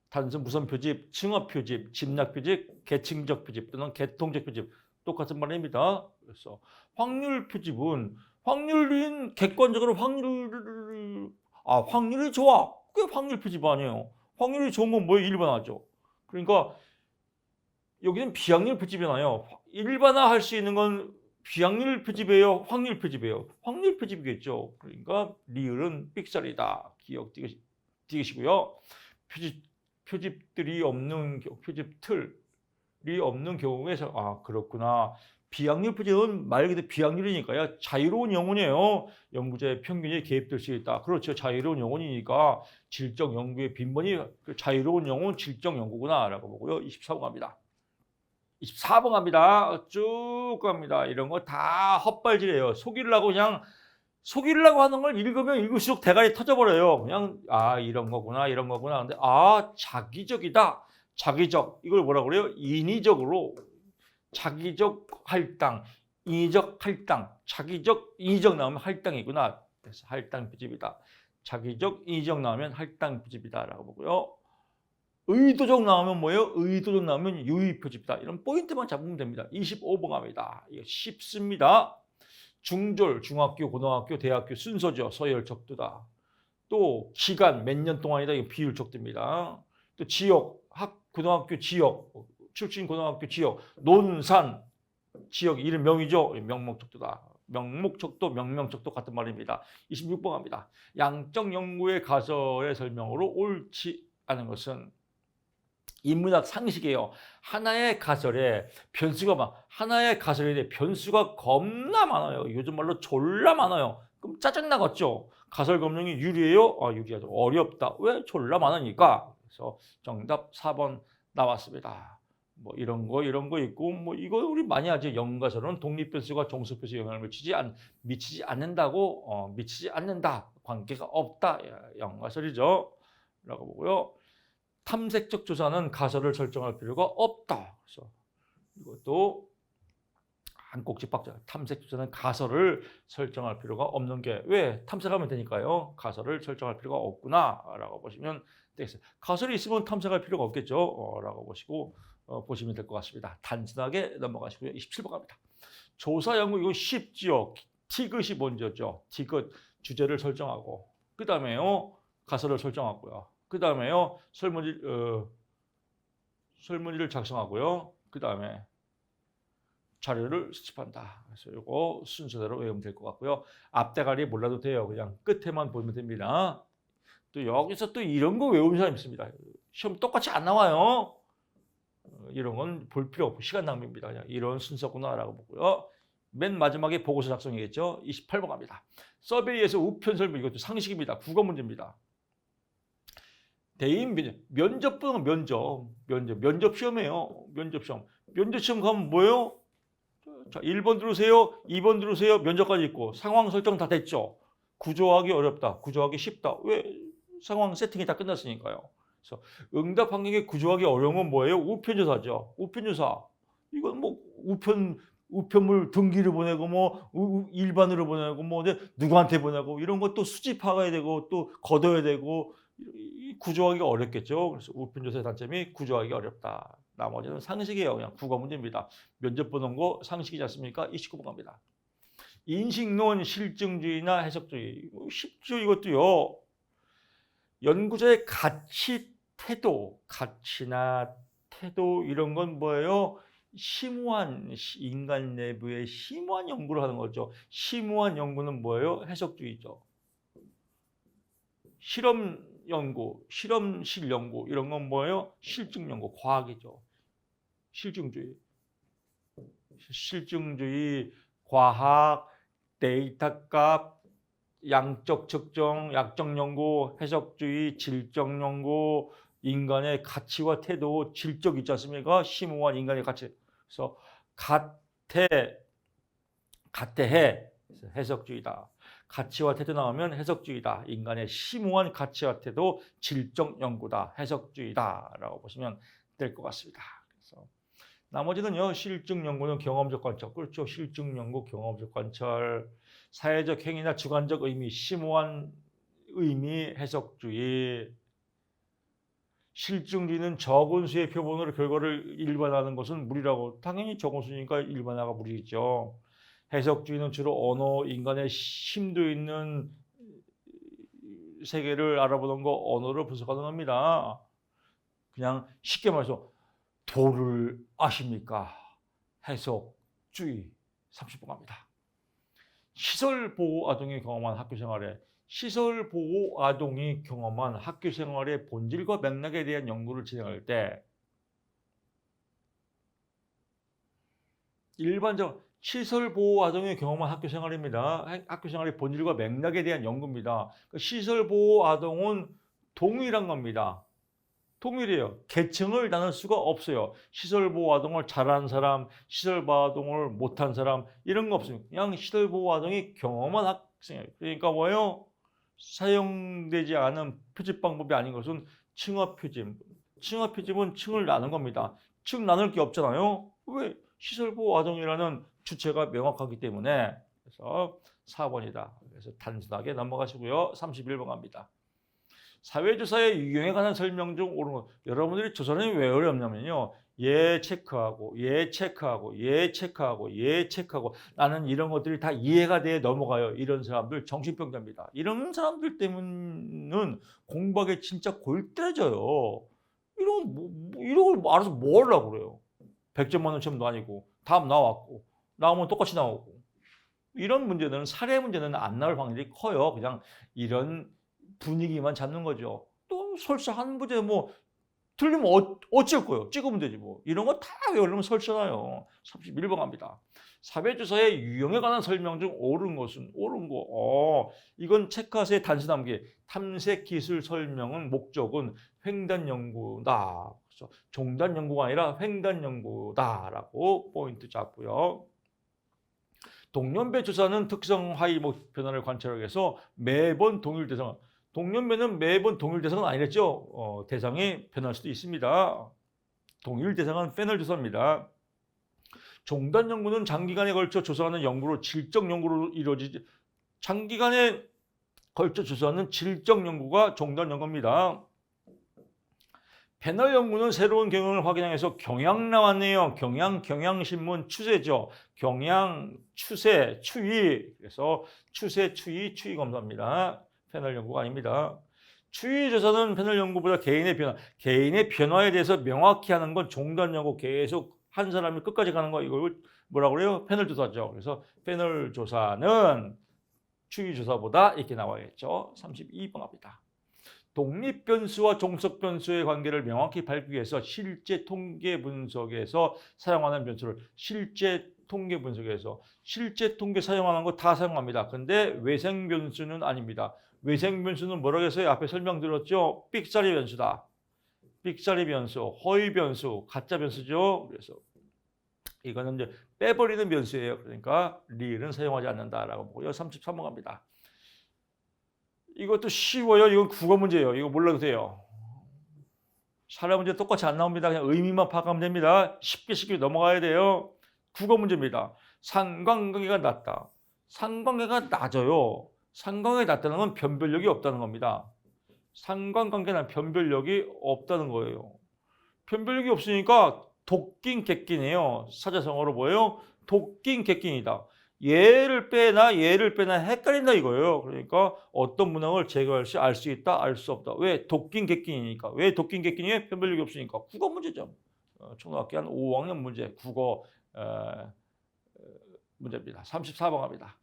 단순 무선 표집, 층업 표집, 집락 표집, 계층적 표집 또는 계통적 표집. 똑같은 말입니다. 그래서 확률 표집은 확률인 객관적으로 확률이 좋아. 그게 확률 표집 아니에요. 확률이 좋은 건 뭐예요? 일반화죠. 그러니까 여기는 비확률 표집이잖아요. 일반화할 수 있는 건 비확률 표집이에요? 확률 표집이에요? 확률 표집이겠죠. 그러니까 리을은 삑살이다. 기억 띄우시고요. 표집들이 없는 표집틀이 없는 경우에서 그렇구나. 비확률 표집은 말 그대로 비확률이니까요. 자유로운 영혼이에요. 연구자의 평균이 개입될 수 있다. 그렇죠. 자유로운 영혼이니까 질적 연구의 빈번이 자유로운 영혼 질적 연구구나 라고 보고요. 24번 갑니다. 24번 갑니다. 쭉 갑니다. 이런 거 다 헛발질이에요. 속이려고 하는 걸 읽으면 읽을수록 대가리 터져버려요. 그냥 이런 거구나 이런 거구나. 근데 자기적이다. 자기적 이걸 뭐라고 그래요? 인위적으로 자기적 할당, 인위적 할당, 자기적 인위적 나오면 할당이구나. 그래서 할당 표집이다. 자기적 인위적 나오면 할당 표집이다라고 보고요. 의도적 나오면 뭐예요? 의도적 나오면 유의 표집이다. 이런 포인트만 잡으면 됩니다. 25번 갑니다. 이거 쉽습니다. 중졸, 중학교, 고등학교, 대학교 순서죠. 서열 척도다. 또 기간 몇 년 동안이다. 이거 비율 척도입니다. 또 지역, 고등학교 지역, 출신 고등학교 지역, 논산 지역 이름 명이죠. 명목 척도다. 명목 척도, 명명 척도 같은 말입니다. 26번 갑니다. 양적 연구의 가설의 설명으로 옳지 않은 것은 인문학 상식이에요. 하나의 가설에 변수가 겁나 많아요. 요즘 말로 졸라 많아요. 그럼 짜증나겠죠. 가설 검증이 유리해요? 유리하죠. 어렵다. 왜? 졸라 많으니까. 그래서 정답 4번 나왔습니다. 이런 거 있고 이거 우리 많이 하죠. 연가설은 독립 변수가 종속 변수에 영향을 미치지 않는다고 미치지 않는다. 관계가 없다. 연가설이죠. 라고 보고요. 탐색적 조사는 가설을 설정할 필요가 없다. 그래서 이것도 한 꼭지 박자. 탐색 조사는 가설을 설정할 필요가 없는 게 왜? 탐색하면 되니까요. 가설을 설정할 필요가 없구나라고 보시면 되겠어요. 가설이 있으면 탐색할 필요가 없겠죠. 라고 보시고 보시면 될 것 같습니다. 단순하게 넘어가시고요. 27번 갑니다. 조사 연구 이거 쉽지요. 티귿이 먼저죠. 티귿 주제를 설정하고 그 다음에요 가설을 설정하고요. 그 다음에요 설문지를 작성하고요. 그 다음에 자료를 수집한다. 그래서 이거 순서대로 외우면 될 것 같고요. 앞대가리 몰라도 돼요. 그냥 끝에만 보면 됩니다. 또 여기서 또 이런 거 외우는 사람이 있습니다. 시험 똑같이 안 나와요. 이런 건 볼 필요 없고 시간 낭비입니다. 그냥 이런 순서구나라고 보고요. 맨 마지막에 보고서 작성이겠죠. 28번 갑니다. 서베이에서 우편 설문 이것도 상식입니다. 국어 문제입니다. 대인 면접은 면접 시험이에요. 면접 시험 가면 뭐예요? 자, 1번 들으세요. 2번 들으세요. 면접까지 있고 상황 설정 다 됐죠. 구조하기 어렵다. 구조하기 쉽다. 왜? 상황 세팅이 다 끝났으니까요. 그래서 응답 환경에 구조하기 어려운 건 뭐예요? 우편조사죠. 우편조사. 이건 뭐 우편물 등기를 보내고 뭐 일반으로 보내고 뭐 누구한테 보내고 이런 것도 수집해야 되고 또 걷어야 되고 구조하기가 어렵겠죠. 그래서 우편조사의 단점이 구조하기 어렵다. 나머지는 상식이에요. 그냥 국어 문제입니다. 면접 보는 거 상식이지 않습니까? 29번 갑니다. 인식론, 실증주의나 해석주의. 쉽죠 이것도요. 연구자의 가치, 태도, 가치나 태도 이런 건 뭐예요? 심오한 인간 내부의 심오한 연구를 하는 거죠. 심오한 연구는 뭐예요? 해석주의죠. 실험 연구, 실험실 연구 이런 건 뭐예요? 실증 연구, 과학이죠. 실증주의, 과학, 데이터 값, 양적 측정, 약적 연구, 해석주의, 질적 연구, 인간의 가치와 태도, 질적 있지 않습니까? 심오한 인간의 가치. 그래서 가태해 해석주의다. 가치와 태도 나오면 해석주의다. 인간의 심오한 가치와 태도, 질적 연구다. 해석주의다라고 보시면 될 것 같습니다. 그래서 나머지는요. 실증 연구는 경험적 관찰. 그렇죠. 실증 연구, 경험적 관찰, 사회적 행위나 주관적 의미, 심오한 의미, 해석주의. 실증주의는 적은 수의 표본으로 결과를 일반화하는 것은 무리라고. 당연히 적은 수니까 일반화가 무리겠죠. 해석주의는 주로 언어, 인간의 심도 있는 세계를 알아보는 거, 언어를 분석하는 겁니다. 그냥 쉽게 말해서 도를 아십니까? 해석주의. 30번 갑니다. 시설보호 아동이 경험한 학교생활의 본질과 맥락에 대한 연구를 진행할 때 일반적 시설보호 아동이 경험한 학교생활입니다. 학교생활의 본질과 맥락에 대한 연구입니다. 시설보호 아동은 동일한 겁니다. 동일해요. 계층을 나눌 수가 없어요. 시설보호 아동을 잘한 사람, 시설보호 아동을 못한 사람 이런 거 없습니다. 그냥 시설보호 아동이 경험한 학생이에요. 그러니까 뭐예요? 사용되지 않은 표집 방법이 아닌 것은 층화표집. 층화표집은 층을 나눈 겁니다. 층 나눌 게 없잖아요. 왜? 시설보호 아동이라는 주체가 명확하기 때문에. 그래서 4번이다. 그래서 단순하게 넘어가시고요. 31번 갑니다. 사회조사의 유형에 관한 설명 중 옳은 것. 여러분들이 조사는 왜 어렵냐면요. 얘 체크하고 나는 이런 것들이 다 이해가 돼 넘어가요. 이런 사람들 정신병자입니다. 이런 사람들 때문은 공부하기 진짜 골 때려져요. 이런 걸 알아서 뭐 하려고 그래요. 100점 만점 시험도 아니고 다음 나왔고 나오면 똑같이 나오고 이런 문제들은 사례 문제는 안 나올 확률이 커요. 그냥 이런 분위기만 잡는 거죠. 또 설사 한 문제 뭐 틀리면 어쩔 거예요. 찍으면 되지 뭐. 이런 거 다 외우려면 설치나요. 31번 갑니다. 사회조사의 유형에 관한 설명 중 옳은 것은 옳은 거. 이건 체크하세요. 단순함기. 탐색 기술 설명은 목적은 횡단 연구다. 그래서 종단 연구가 아니라 횡단 연구다라고 포인트 잡고요. 동년배 조사는 특성 하이목 변화를 관찰하기 위해서 매번 동일 대상. 동년배는 매번 동일 대상은 아니랬죠. 대상이 변할 수도 있습니다. 동일 대상은 패널 조사입니다. 종단 연구는 장기간에 걸쳐 조사하는 연구로 질적 연구로 이루어지지 장기간에 걸쳐 조사하는 질적 연구가 종단 연구입니다. 패널 연구는 새로운 경향을 확인해서 경향 나왔네요. 경향신문 추세죠. 경향, 추세, 추이. 그래서 추세, 추이 검사입니다. 패널 연구가 아닙니다. 추이 조사는 패널 연구보다 개인의 변화에 대해서 명확히 하는 건 종단 연구 계속 한 사람이 끝까지 가는 거 이걸 뭐라고 그래요? 패널 조사죠. 그래서 패널 조사는 추이 조사보다 이렇게 나와야겠죠. 32번 합니다. 독립 변수와 종속 변수의 관계를 명확히 밝히기 위해서 실제 통계 분석에서 사용하는 변수를 실제 통계 사용하는 거 다 사용합니다. 근데 외생 변수는 아닙니다. 외생 변수는 뭐라고 해서요? 앞에 설명드렸죠? 삑사리 변수다. 삑사리 변수, 허위 변수, 가짜 변수죠. 그래서 이거는 이제 빼버리는 변수예요. 그러니까 리을은 사용하지 않는다라고 보고요. 33번 갑니다. 이것도 쉬워요. 이건 국어 문제예요. 이거 몰라도 돼요. 사람 문제 똑같이 안 나옵니다. 그냥 의미만 파악하면 됩니다. 쉽게 넘어가야 돼요. 국어 문제입니다. 상관관계가 낮다. 상관관계가 낮아요. 상관관계가 낮다는 건 변별력이 없다는 겁니다. 상관관계는 변별력이 없다는 거예요. 변별력이 없으니까 독긴 객긴이에요. 사자성어로 뭐예요? 독긴 객긴이다. 얘를 빼나 헷갈린다 이거예요. 그러니까 어떤 문항을 제거할 수 알 수 있다, 알 수 없다. 왜? 독긴 객긴이니까. 왜 독긴 객긴이에요? 변별력이 없으니까. 국어 문제죠. 초등학교 한 5학년 문제 국어 문제입니다. 34번 갑니다.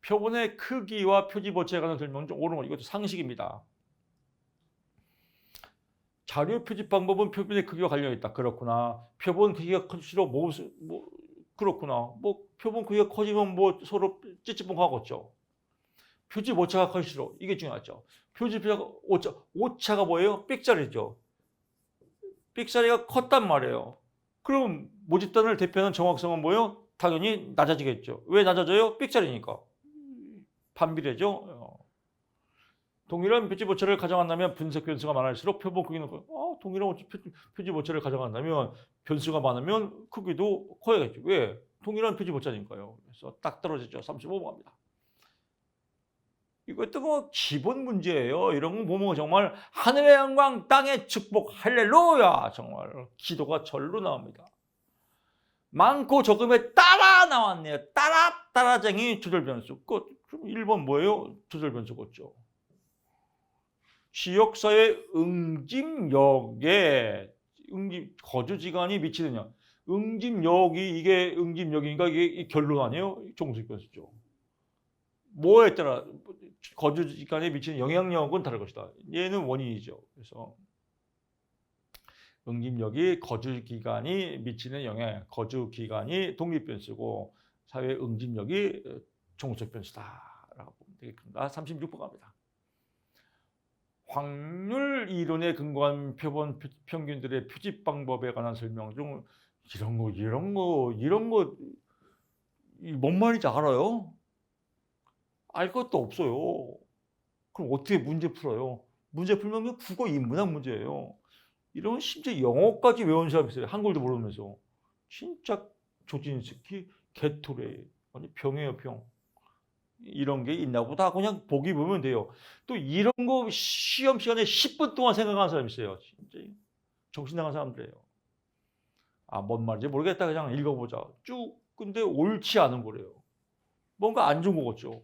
표본의 크기와 표지 보채에 관한 설명 중 옳은 것. 이것도 상식입니다. 자료 표집 방법은 표본의 크기와 관련이 있다. 그렇구나. 표본 크기가 클수록 그렇구나. 표본 크기가 커지면 서로 찌찌뽕하겠죠. 표지 오차가 클수록 이게 중요하죠. 표지 오차가 뭐예요? 삑사리죠. 삑사리가 컸단 말이에요. 그럼 모집단을 대표하는 정확성은 뭐예요? 당연히 낮아지겠죠. 왜 낮아져요? 삑사리니까. 반비례죠. 동일한 표지 오차를 가져간다면 분석 변수가 많을수록 표본 크기는 동일한 표지 오차를 가져간다면 변수가 많으면 크기도 커야겠죠. 왜? 동일한 표지 오차니까요. 그래서 딱 떨어지죠. 35번 갑니다. 이것도 기본 문제예요. 이런 거 보면 정말 하늘의 영광, 땅의 축복, 할렐루야. 정말 기도가 절로 나옵니다. 많고 적음에 따라 나왔네요. 따라쟁이 조절 변수. 그럼 1번 뭐예요? 조절 변수겠죠. 지역사회 응집력에 거주지간이 미치는 영. 이게 응집력이니까 이게 결론 아니에요? 종속 변수죠. 뭐에 따라 거주지간에 미치는 영향력은 다를 것이다. 얘는 원인이죠. 그래서 응집력이 거주기간이 미치는 영향, 거주기간이 독립변수고 사회 응집력이 종속 변수다라고 보면 되겠습니다. 36번 갑니다. 확률 이론에 근거한 표본 평균들의 표집 방법에 관한 설명 중 이런 거 뭔 말인지 알아요? 알 것도 없어요. 그럼 어떻게 문제 풀어요? 문제 풀면 국어 인문학 문제예요. 이런 심지어 영어까지 외운 사람이 있어요. 한글도 모르면서. 진짜 조진스키, 게토레, 아니 병이에요 병. 이런 게 있나 보다 그냥 보기 보면 돼요. 또 이런 거 시험 시간에 10분 동안 생각하는 사람이 있어요. 진짜 정신 나간 사람들이에요. 뭔 말인지 모르겠다 그냥 읽어보자. 쭉 근데 옳지 않은 거래요. 뭔가 안 좋은 거겠죠.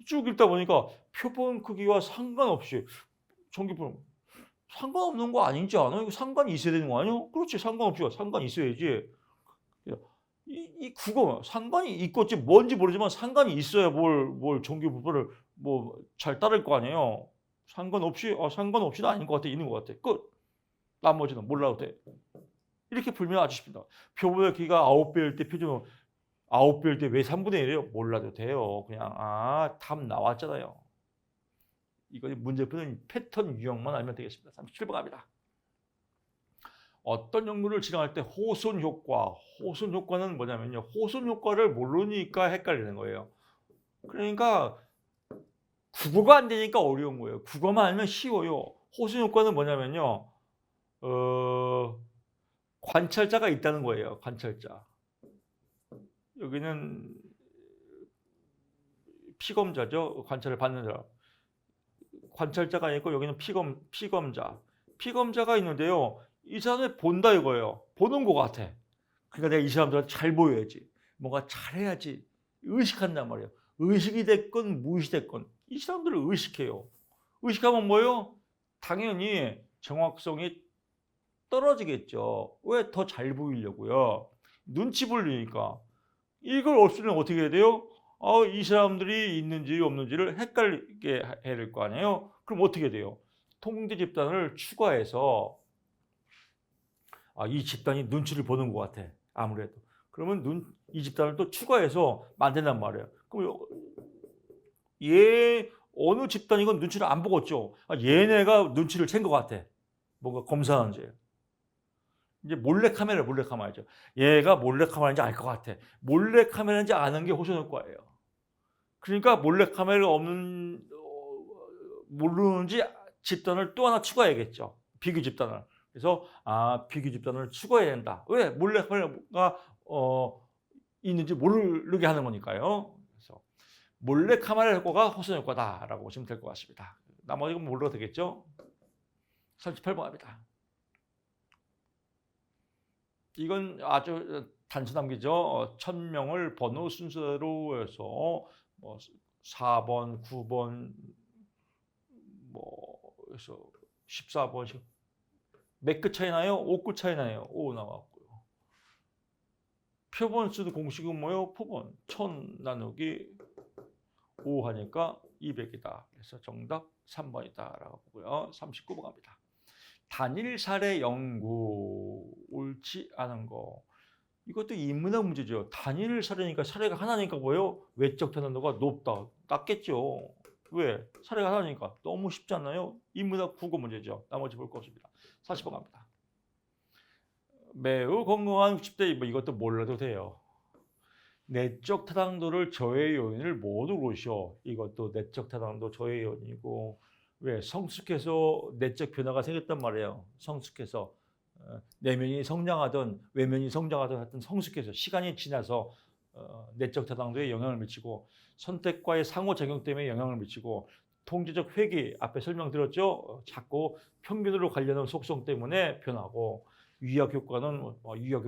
쭉 읽다 보니까 표본 크기와 상관없이 전기품 상관없는 거 아니지 않아? 이거 상관이 있어야 되는 거 아니야? 그렇지 상관없이 상관이 있어야지. 이 국어 상관이 있겠지 뭔지 모르지만 상관이 있어야 뭘 전기분포를 잘 따를 거 아니에요. 상관없이도 아닌 것 같아 있는 것 같아. 끝. 나머지는 몰라도 돼. 이렇게 풀면 아주 쉽습니다. 표본의 크기가 9배일 때 표준 9배일 때 왜 3분의 1이에요? 몰라도 돼요. 그냥 답 나왔잖아요. 이거 문제 푸는 패턴 유형만 알면 되겠습니다. 37번 갑니다. 어떤 연구를 진행할 때 호손 효과는 뭐냐면요. 호손 효과를 모르니까 헷갈리는 거예요. 그러니까 국어가 안 되니까 어려운 거예요. 국어만 알면 쉬워요. 호손 효과는 뭐냐면요. 관찰자가 있다는 거예요. 관찰자. 여기는 피검자죠. 관찰을 받는 사람. 관찰자가 있고 여기는 피검자. 피검자가 있는데요. 이 사람을 본다 이거예요. 보는 것 같아. 그러니까 내가 이 사람들한테 잘 보여야지. 뭔가 잘해야지. 의식한단 말이에요. 의식이 됐건 무의식이 됐건 이 사람들을 의식해요. 의식하면 뭐예요? 당연히 정확성이 떨어지겠죠. 왜? 더 잘 보이려고요. 눈치 보려니까. 이걸 없으면 어떻게 해야 돼요? 이 사람들이 있는지 없는지를 헷갈리게 해야 될 거 아니에요? 그럼 어떻게 돼요? 통제 집단을 추가해서 이 집단이 눈치를 보는 것 같아. 아무래도. 그러면 이 집단을 또 추가해서 만든단 말이에요. 그럼 어느 집단이건 눈치를 안 보겠죠. 얘네가 눈치를 챈 것 같아. 뭔가 검사하는지. 이제 몰래카메라죠. 얘가 몰래카메라인지 알 것 같아. 몰래카메라인지 아는 게 호소효과예요. 그러니까 몰래카메라가 모르는지 집단을 또 하나 추가해야겠죠. 비교 집단을. 그래서 비교 집단을 추가해야 된다. 왜? 몰래카메라가 있는지 모르게 하는 거니까요. 그래서 몰래카메라 효과가 호소효과다라고 보시면 될 것 같습니다. 나머지 건 몰라도 되겠죠. 38번 합니다. 이건 아주 단순한 게죠. 1000명을 번호 순서로 해서 4번, 9번, 그래서 14번씩 몇 끗 차이 나요? 5끗 차이 나요. 5 나왔고요. 표본수도 공식은 뭐예요? 표본 1000 나누기 5 하니까 200이다. 그래서 정답 3번이다라고 보고요. 39번 갑니다. 단일 사례 연구 옳지 않은 거. 이것도 인문학 문제죠. 단일 사례니까 사례가 하나니까 뭐예요? 외적 탄환도가 낮겠죠. 왜? 사례가 하나니까. 너무 쉽지 않나요? 인문학 국어 문제죠. 나머지 볼 거 없습니다. 40번 갑니다. 매우 건강한 60대 이것도 몰라도 돼요. 내적 타당도를 저해 요인을 모두 고르시오. 이것도 내적 타당도 저해 요인이고 왜? 성숙해서 내적 변화가 생겼단 말이에요. 성숙해서 내면이 성장하든 외면이 성장하든 하여튼 성숙해서 시간이 지나서 내적 타당도에 영향을 미치고 선택과의 상호작용 때문에 영향을 미치고 통제적 회귀 앞에 설명드렸죠. 자꾸 평균으로 가려는 속성 때문에 변하고 유의학 효과는 유의학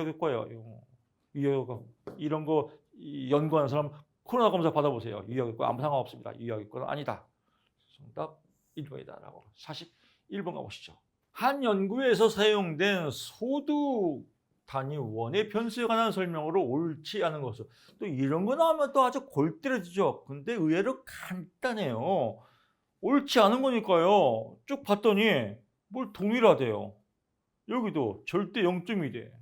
효과예요. 유의학 효과 이런 거 연구하는 사람 코로나 검사 받아보세요. 유의학 효과 아무 상관없습니다. 유의학 효과는 아니다. 정답 1번이다라고 41번 가보시죠. 한 연구에서 사용된 소득 단위 원의 변수에 관한 설명으로 옳지 않은 것을 또 이런 거 나오면 또 아주 골 때려지죠. 근데 의외로 간단해요. 옳지 않은 거니까요. 쭉 봤더니 뭘 동일하대요. 여기도 절대 0.2대.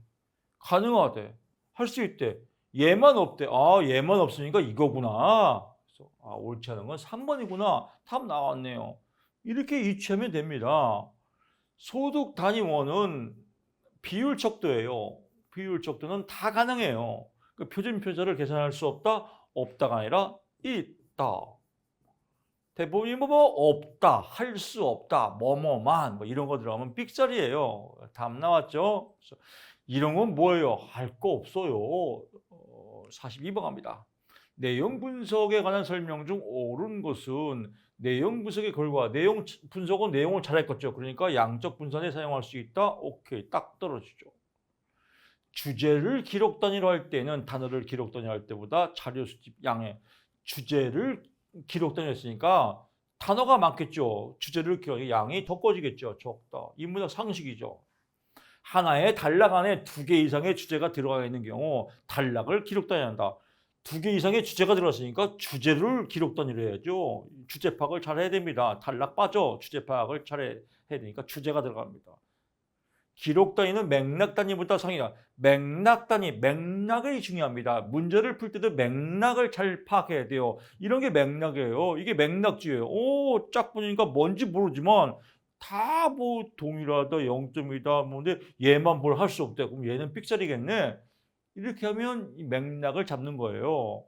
가능하대. 할 수 있대. 얘만 없대. 얘만 없으니까 이거구나. 그래서 옳지 않은 건 3번이구나. 답 나왔네요. 이렇게 이치하면 됩니다. 소득 단위 원은 비율 척도예요. 비율 척도는 다 가능해요. 그 표준 표절을 계산할 수 없다? 없다가 아니라 있다. 대부분이 없다, 할 수 없다, 뭐뭐만 이런 거 들어가면 삑살이에요. 답 나왔죠? 그래서 이런 건 뭐예요? 할 거 없어요. 42번 갑니다. 내용 분석에 관한 설명 중 옳은 것은 내용 분석의 결과, 내용 분석은 내용을 잘했겠죠. 그러니까 양적 분산에 사용할 수 있다. 오케이, 딱 떨어지죠. 주제를 기록 단위로 할 때는 단어를 기록 단위로 할 때보다 자료 수집 양의 주제를 기록 단위로 했으니까 단어가 많겠죠. 주제를 기록 양이 더 커지겠죠. 적다. 인문학 상식이죠. 하나의 단락 안에 2개 이상의 주제가 들어가 있는 경우 단락을 기록 단위로 한다. 2개 이상의 주제가 들어갔으니까 주제를 기록 단위로 해야죠. 주제 파악을 잘 해야 됩니다. 단락 빠져. 주제 파악을 잘 해야 되니까 주제가 들어갑니다. 기록 단위는 맥락 단위보다 상이다. 맥락 단위, 맥락이 중요합니다. 문제를 풀 때도 맥락을 잘 파악해야 돼요. 이런 게 맥락이에요. 이게 맥락지예요. 쫙 보니까 뭔지 모르지만 다 동일하다, 0점이다, 근데 얘만 뭘 할 수 없대. 그럼 얘는 삑살이겠네. 이렇게 하면 이 맥락을 잡는 거예요.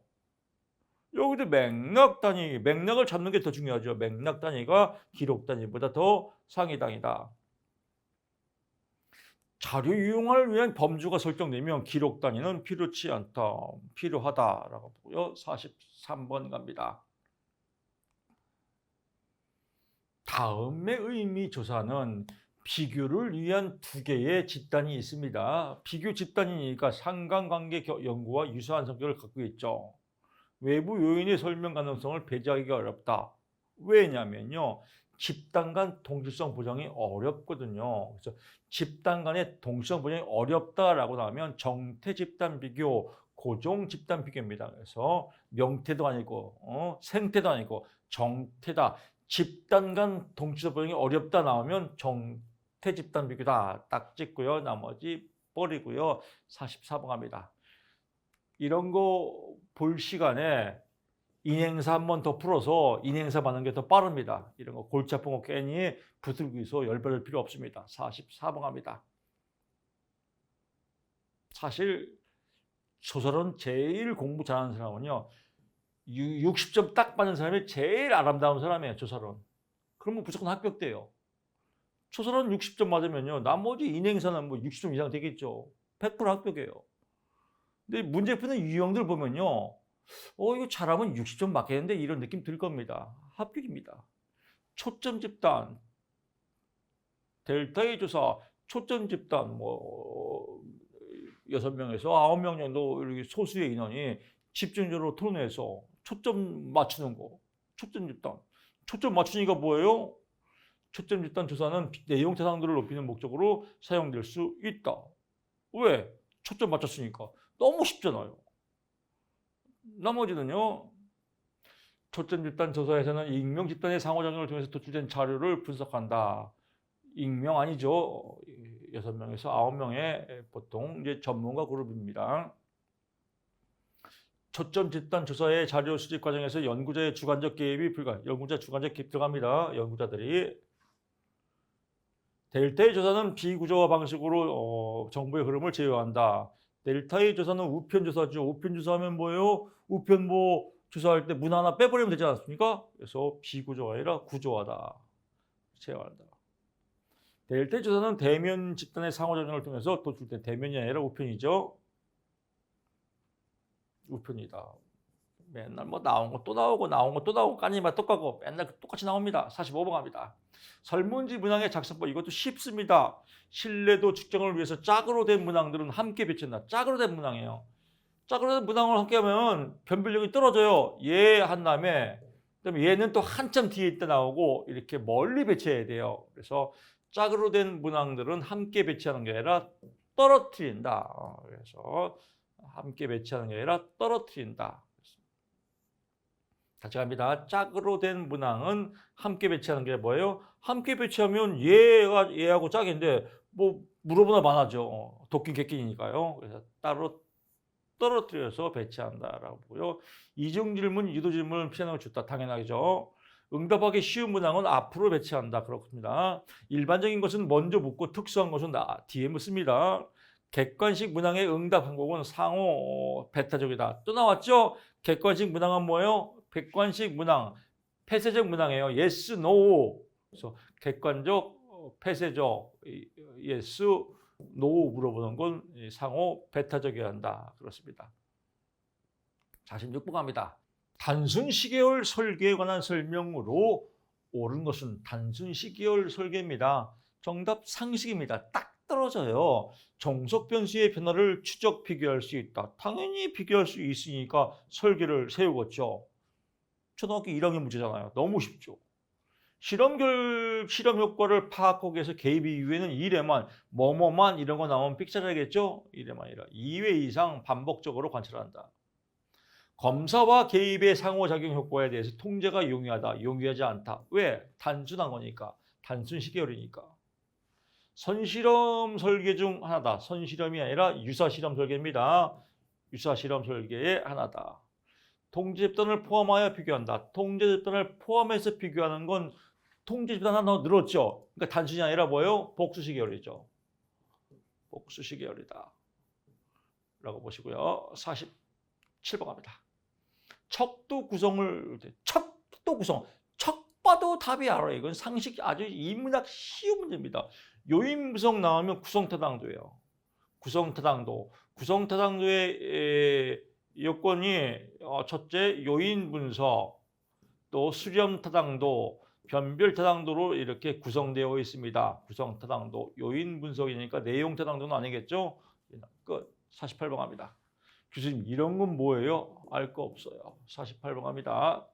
여기도 맥락 단위, 맥락을 잡는 게 더 중요하죠. 맥락 단위가 기록 단위보다 더 상위 단위다. 자료 이용을 위한 범주가 설정되면 기록 단위는 필요치 않다, 필요하다라고 보고요. 43번 갑니다. 다음의 의미 조사는 비교를 위한 두 개의 집단이 있습니다. 비교 집단이니까 상관관계 연구와 유사한 성격을 갖고 있죠. 외부 요인의 설명 가능성을 배제하기가 어렵다. 왜냐면요, 집단 간 동질성 보장이 어렵거든요. 그래서 집단 간의 동질성 보장이 어렵다라고 나오면 정태 집단 비교, 고종 집단 비교입니다. 그래서 명태도 아니고 생태도 아니고 정태다. 집단 간 동질성 보장이 어렵다 나오면 정태 집단 비교다. 딱 찍고요. 나머지 버리고요. 44번 갑니다. 이런 거 볼 시간에 인행사 한 번 더 풀어서 인행사 받는 게 더 빠릅니다. 이런 거 골치 아픈 거 괜히 부들기서 열받을 필요 없습니다. 44번 갑니다. 사실 소설은 제일 공부 잘하는 사람은요, 60점 딱 받는 사람이 제일 아름다운 사람이에요. 소설은. 그러면 무조건 합격돼요. 소설은 60점 맞으면요, 나머지 인행사는 뭐 60점 이상 되겠죠. 100% 합격이에요. 근데 문제 푸는 유형들 보면요, 이거 잘하면 60점 맞겠는데 이런 느낌 들 겁니다. 합격입니다. 초점 집단, 델타의 조사, 초점 집단 뭐 6명에서 9명 정도 이렇게 소수의 인원이 집중적으로 토론해서 초점 맞추는 거. 초점 집단. 초점 맞추니까 뭐예요? 초점 집단 조사는 내용 대상들을 높이는 목적으로 사용될 수 있다. 왜? 초점 맞췄으니까. 너무 쉽잖아요. 나머지는요, 초점 집단 조사에서는 익명 집단의 상호작용을 통해서 도출된 자료를 분석한다. 익명 아니죠. 6명에서 9명의 보통 이제 전문가 그룹입니다. 초점 집단 조사의 자료 수집 과정에서 연구자의 주관적 개입이 연구자 주관적 개입 들어갑니다. 연구자들이. 델타의 조사는 비구조화 방식으로 정보의 흐름을 제어한다. 델타의 조사는 우편 조사죠. 우편 조사하면 뭐예요? 우편보 조사할 때 문 하나 빼버리면 되지 않습니까? 그래서 비구조가 아니라 구조화다. 제어한다. 델타 조사는 대면 집단의 상호작용을 통해서 도출된 대면이 아니라 우편이죠. 우편이다. 맨날 뭐 나온 거 또 나오고 나온 거 또 나오고 까니만 똑같고 맨날 똑같이 나옵니다. 45번 갑니다. 설문지 문항의 작성법 이것도 쉽습니다. 신뢰도 측정을 위해서 짝으로 된 문항들은 함께 배치한다. 짝으로 된 문항이에요. 짝으로 된 문항을 함께 하면 변별력이 떨어져요. 얘 한 다음에 그다음에 얘는 또 한참 뒤에 있다 나오고 이렇게 멀리 배치해야 돼요. 그래서 짝으로 된 문항들은 함께 배치하는 게 아니라 떨어뜨린다. 그래서 함께 배치하는 게 아니라 떨어뜨린다. 같이 갑니다. 짝으로 된 문항은 함께 배치하는 게 뭐예요? 함께 배치하면 얘하고 짝인데 뭐 물어보나 마나죠. 도끼 객끼니까요. 그래서 따로 떨어뜨려서 배치한다라고 보고요. 이중 질문, 유도 질문을 피하는 걸 좋다. 당연하죠. 응답하기 쉬운 문항은 앞으로 배치한다. 그렇습니다. 일반적인 것은 먼저 묻고 특수한 것은 뒤에 묻습니다. 객관식 문항의 응답 항목은 상호 배타적이다. 또 나왔죠? 객관식 문항은 뭐예요? 객관식 문항, 폐쇄적 문항이에요. yes, no. 그래서 객관적, 폐쇄적, yes, no 물어보는 건 상호 배타적이어야 한다. 그렇습니다. 46번 갑니다. 단순 시계열 설계에 관한 설명으로 옳은 것은 단순 시계열 설계입니다. 정답 상식입니다. 딱 떨어져요. 정석 변수의 변화를 추적 비교할 수 있다. 당연히 비교할 수 있으니까 설계를 세우겠죠. 초등학교 1학년 문제잖아요. 너무 쉽죠. 실험 효과를 파악하기 위해서 개입 이후에는 1회만, 뭐뭐만 이런 거 나오면 삑 찾아야겠죠? 1회만 아니라 2회 이상 반복적으로 관찰한다. 검사와 개입의 상호작용 효과에 대해서 통제가 용이하다, 용이하지 않다. 왜? 단순한 거니까. 단순 시계열이니까. 선실험 설계 중 하나다. 선실험이 아니라 유사실험 설계입니다. 유사실험 설계의 하나다. 통제 집단을 포함하여 비교한다. 통제 집단을 포함해서 비교하는 건 통제 집단 하나 더 늘었죠. 그러니까 단순이 아니라 뭐예요? 복수시계열이죠. 복수시계열이다. 라고 보시고요. 47번 갑니다. 척도 구성, 척도 봐도 답이 알아요. 이건 상식 아주 인문학 쉬운 문제입니다. 요인분석 나오면 구성타당도예요. 구성타당도의 요건이 첫째 요인분석, 또 수렴타당도, 변별타당도로 이렇게 구성되어 있습니다. 구성타당도, 요인분석이니까 내용타당도는 아니겠죠? 끝. 48번 갑니다. 교수님 이런 건 뭐예요? 알 거 없어요. 48번 갑니다.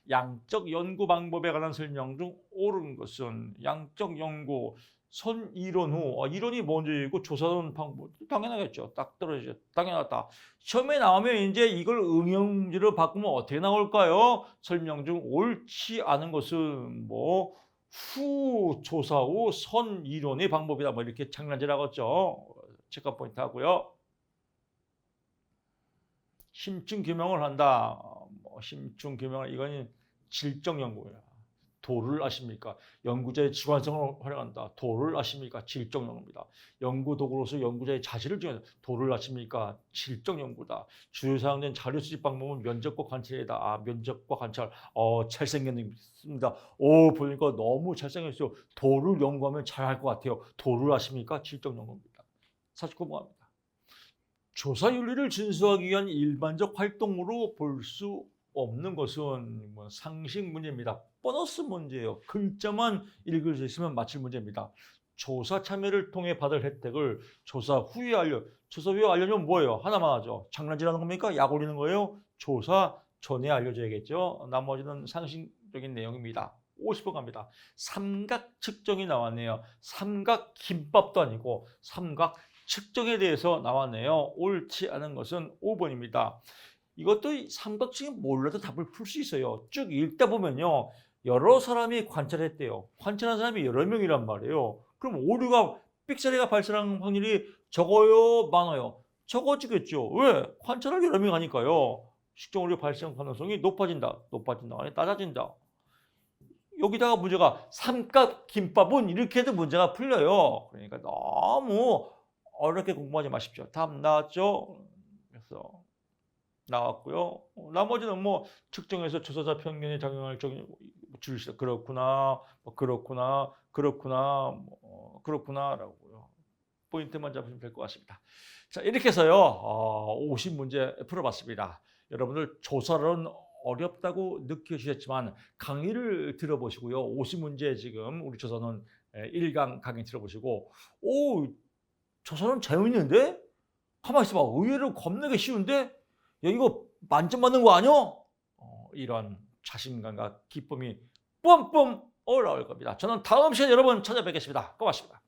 양적 연구 방법에 관한 설명 중 옳은 것은 양적 연구 선 이론 후 이론이 먼저이고 조사하는 방법 당연하겠죠. 딱 떨어지죠. 당연하다. 시험에 나오면 이제 이걸 응용문제로 바꾸면 어떻게 나올까요? 설명 중 옳지 않은 것은 뭐 후 조사 후 선 이론의 방법이다. 뭐 이렇게 장난질하고 있죠. 체크 포인트 하고요. 심층 규명을 한다. 심층 규명을 이거는 질적 연구예요. 도를 아십니까? 연구자의 주관성을 활용한다. 도를 아십니까? 질적 연구입니다. 연구 도구로서 연구자의 자질을 중요한다. 도를 아십니까? 질적 연구다. 주요 사용된 자료 수집 방법은 면접과 관찰이다. 면접과 관찰. 잘생겼습니다. 보니까 너무 잘생겼어요. 도를 연구하면 잘할 것 같아요. 도를 아십니까? 질적 연구입니다. 49번 갑니다. 조사 윤리를 준수하기 위한 일반적 활동으로 볼 수 없는 것은 상식 문제입니다. 보너스 문제예요. 글자만 읽을 수 있으면 맞힐 문제입니다. 조사 참여를 통해 받을 혜택을 조사 후에 알려주면 뭐예요? 하나만 하죠. 장난질하는 겁니까? 약 올리는 거예요? 조사 전에 알려줘야겠죠. 나머지는 상식적인 내용입니다. 50번 갑니다. 삼각 측정이 나왔네요. 삼각 김밥도 아니고 삼각 측정에 대해서 나왔네요. 옳지 않은 것은 5번입니다. 이것도 삼각형이 몰라도 답을 풀 수 있어요. 쭉 읽다 보면요. 여러 사람이 관찰했대요. 관찰한 사람이 여러 명이란 말이에요. 그럼 오류가 삑사리가 발생하는 확률이 적어요? 많아요? 적어지겠죠. 왜? 관찰을 여러 명 하니까요. 식정 오류 발생 가능성이 높아진다. 아니 낮아진다. 여기다가 문제가 삼각 김밥은 이렇게 해도 문제가 풀려요. 그러니까 너무 어렵게 공부하지 마십시오. 답 나왔죠? 그래서 나왔고요. 나머지는 뭐 측정해서 조사자 편견에 작용할 줄시다. 그렇구나, 그렇구나라고요. 포인트만 잡으시면 될 것 같습니다. 자, 이렇게 해서요. 50문제 풀어봤습니다. 여러분들 조사는 어렵다고 느껴지셨지만 강의를 들어보시고요. 50문제 지금 우리 조사는 1강 강의 들어보시고 조사는 재밌는데? 가만히 있어봐. 의외로 겁나게 쉬운데? 야, 이거 만점 맞는 거 아니야? 이런 자신감과 기쁨이 뿜뿜 올라올 겁니다. 저는 다음 시간에 여러분 찾아뵙겠습니다. 고맙습니다.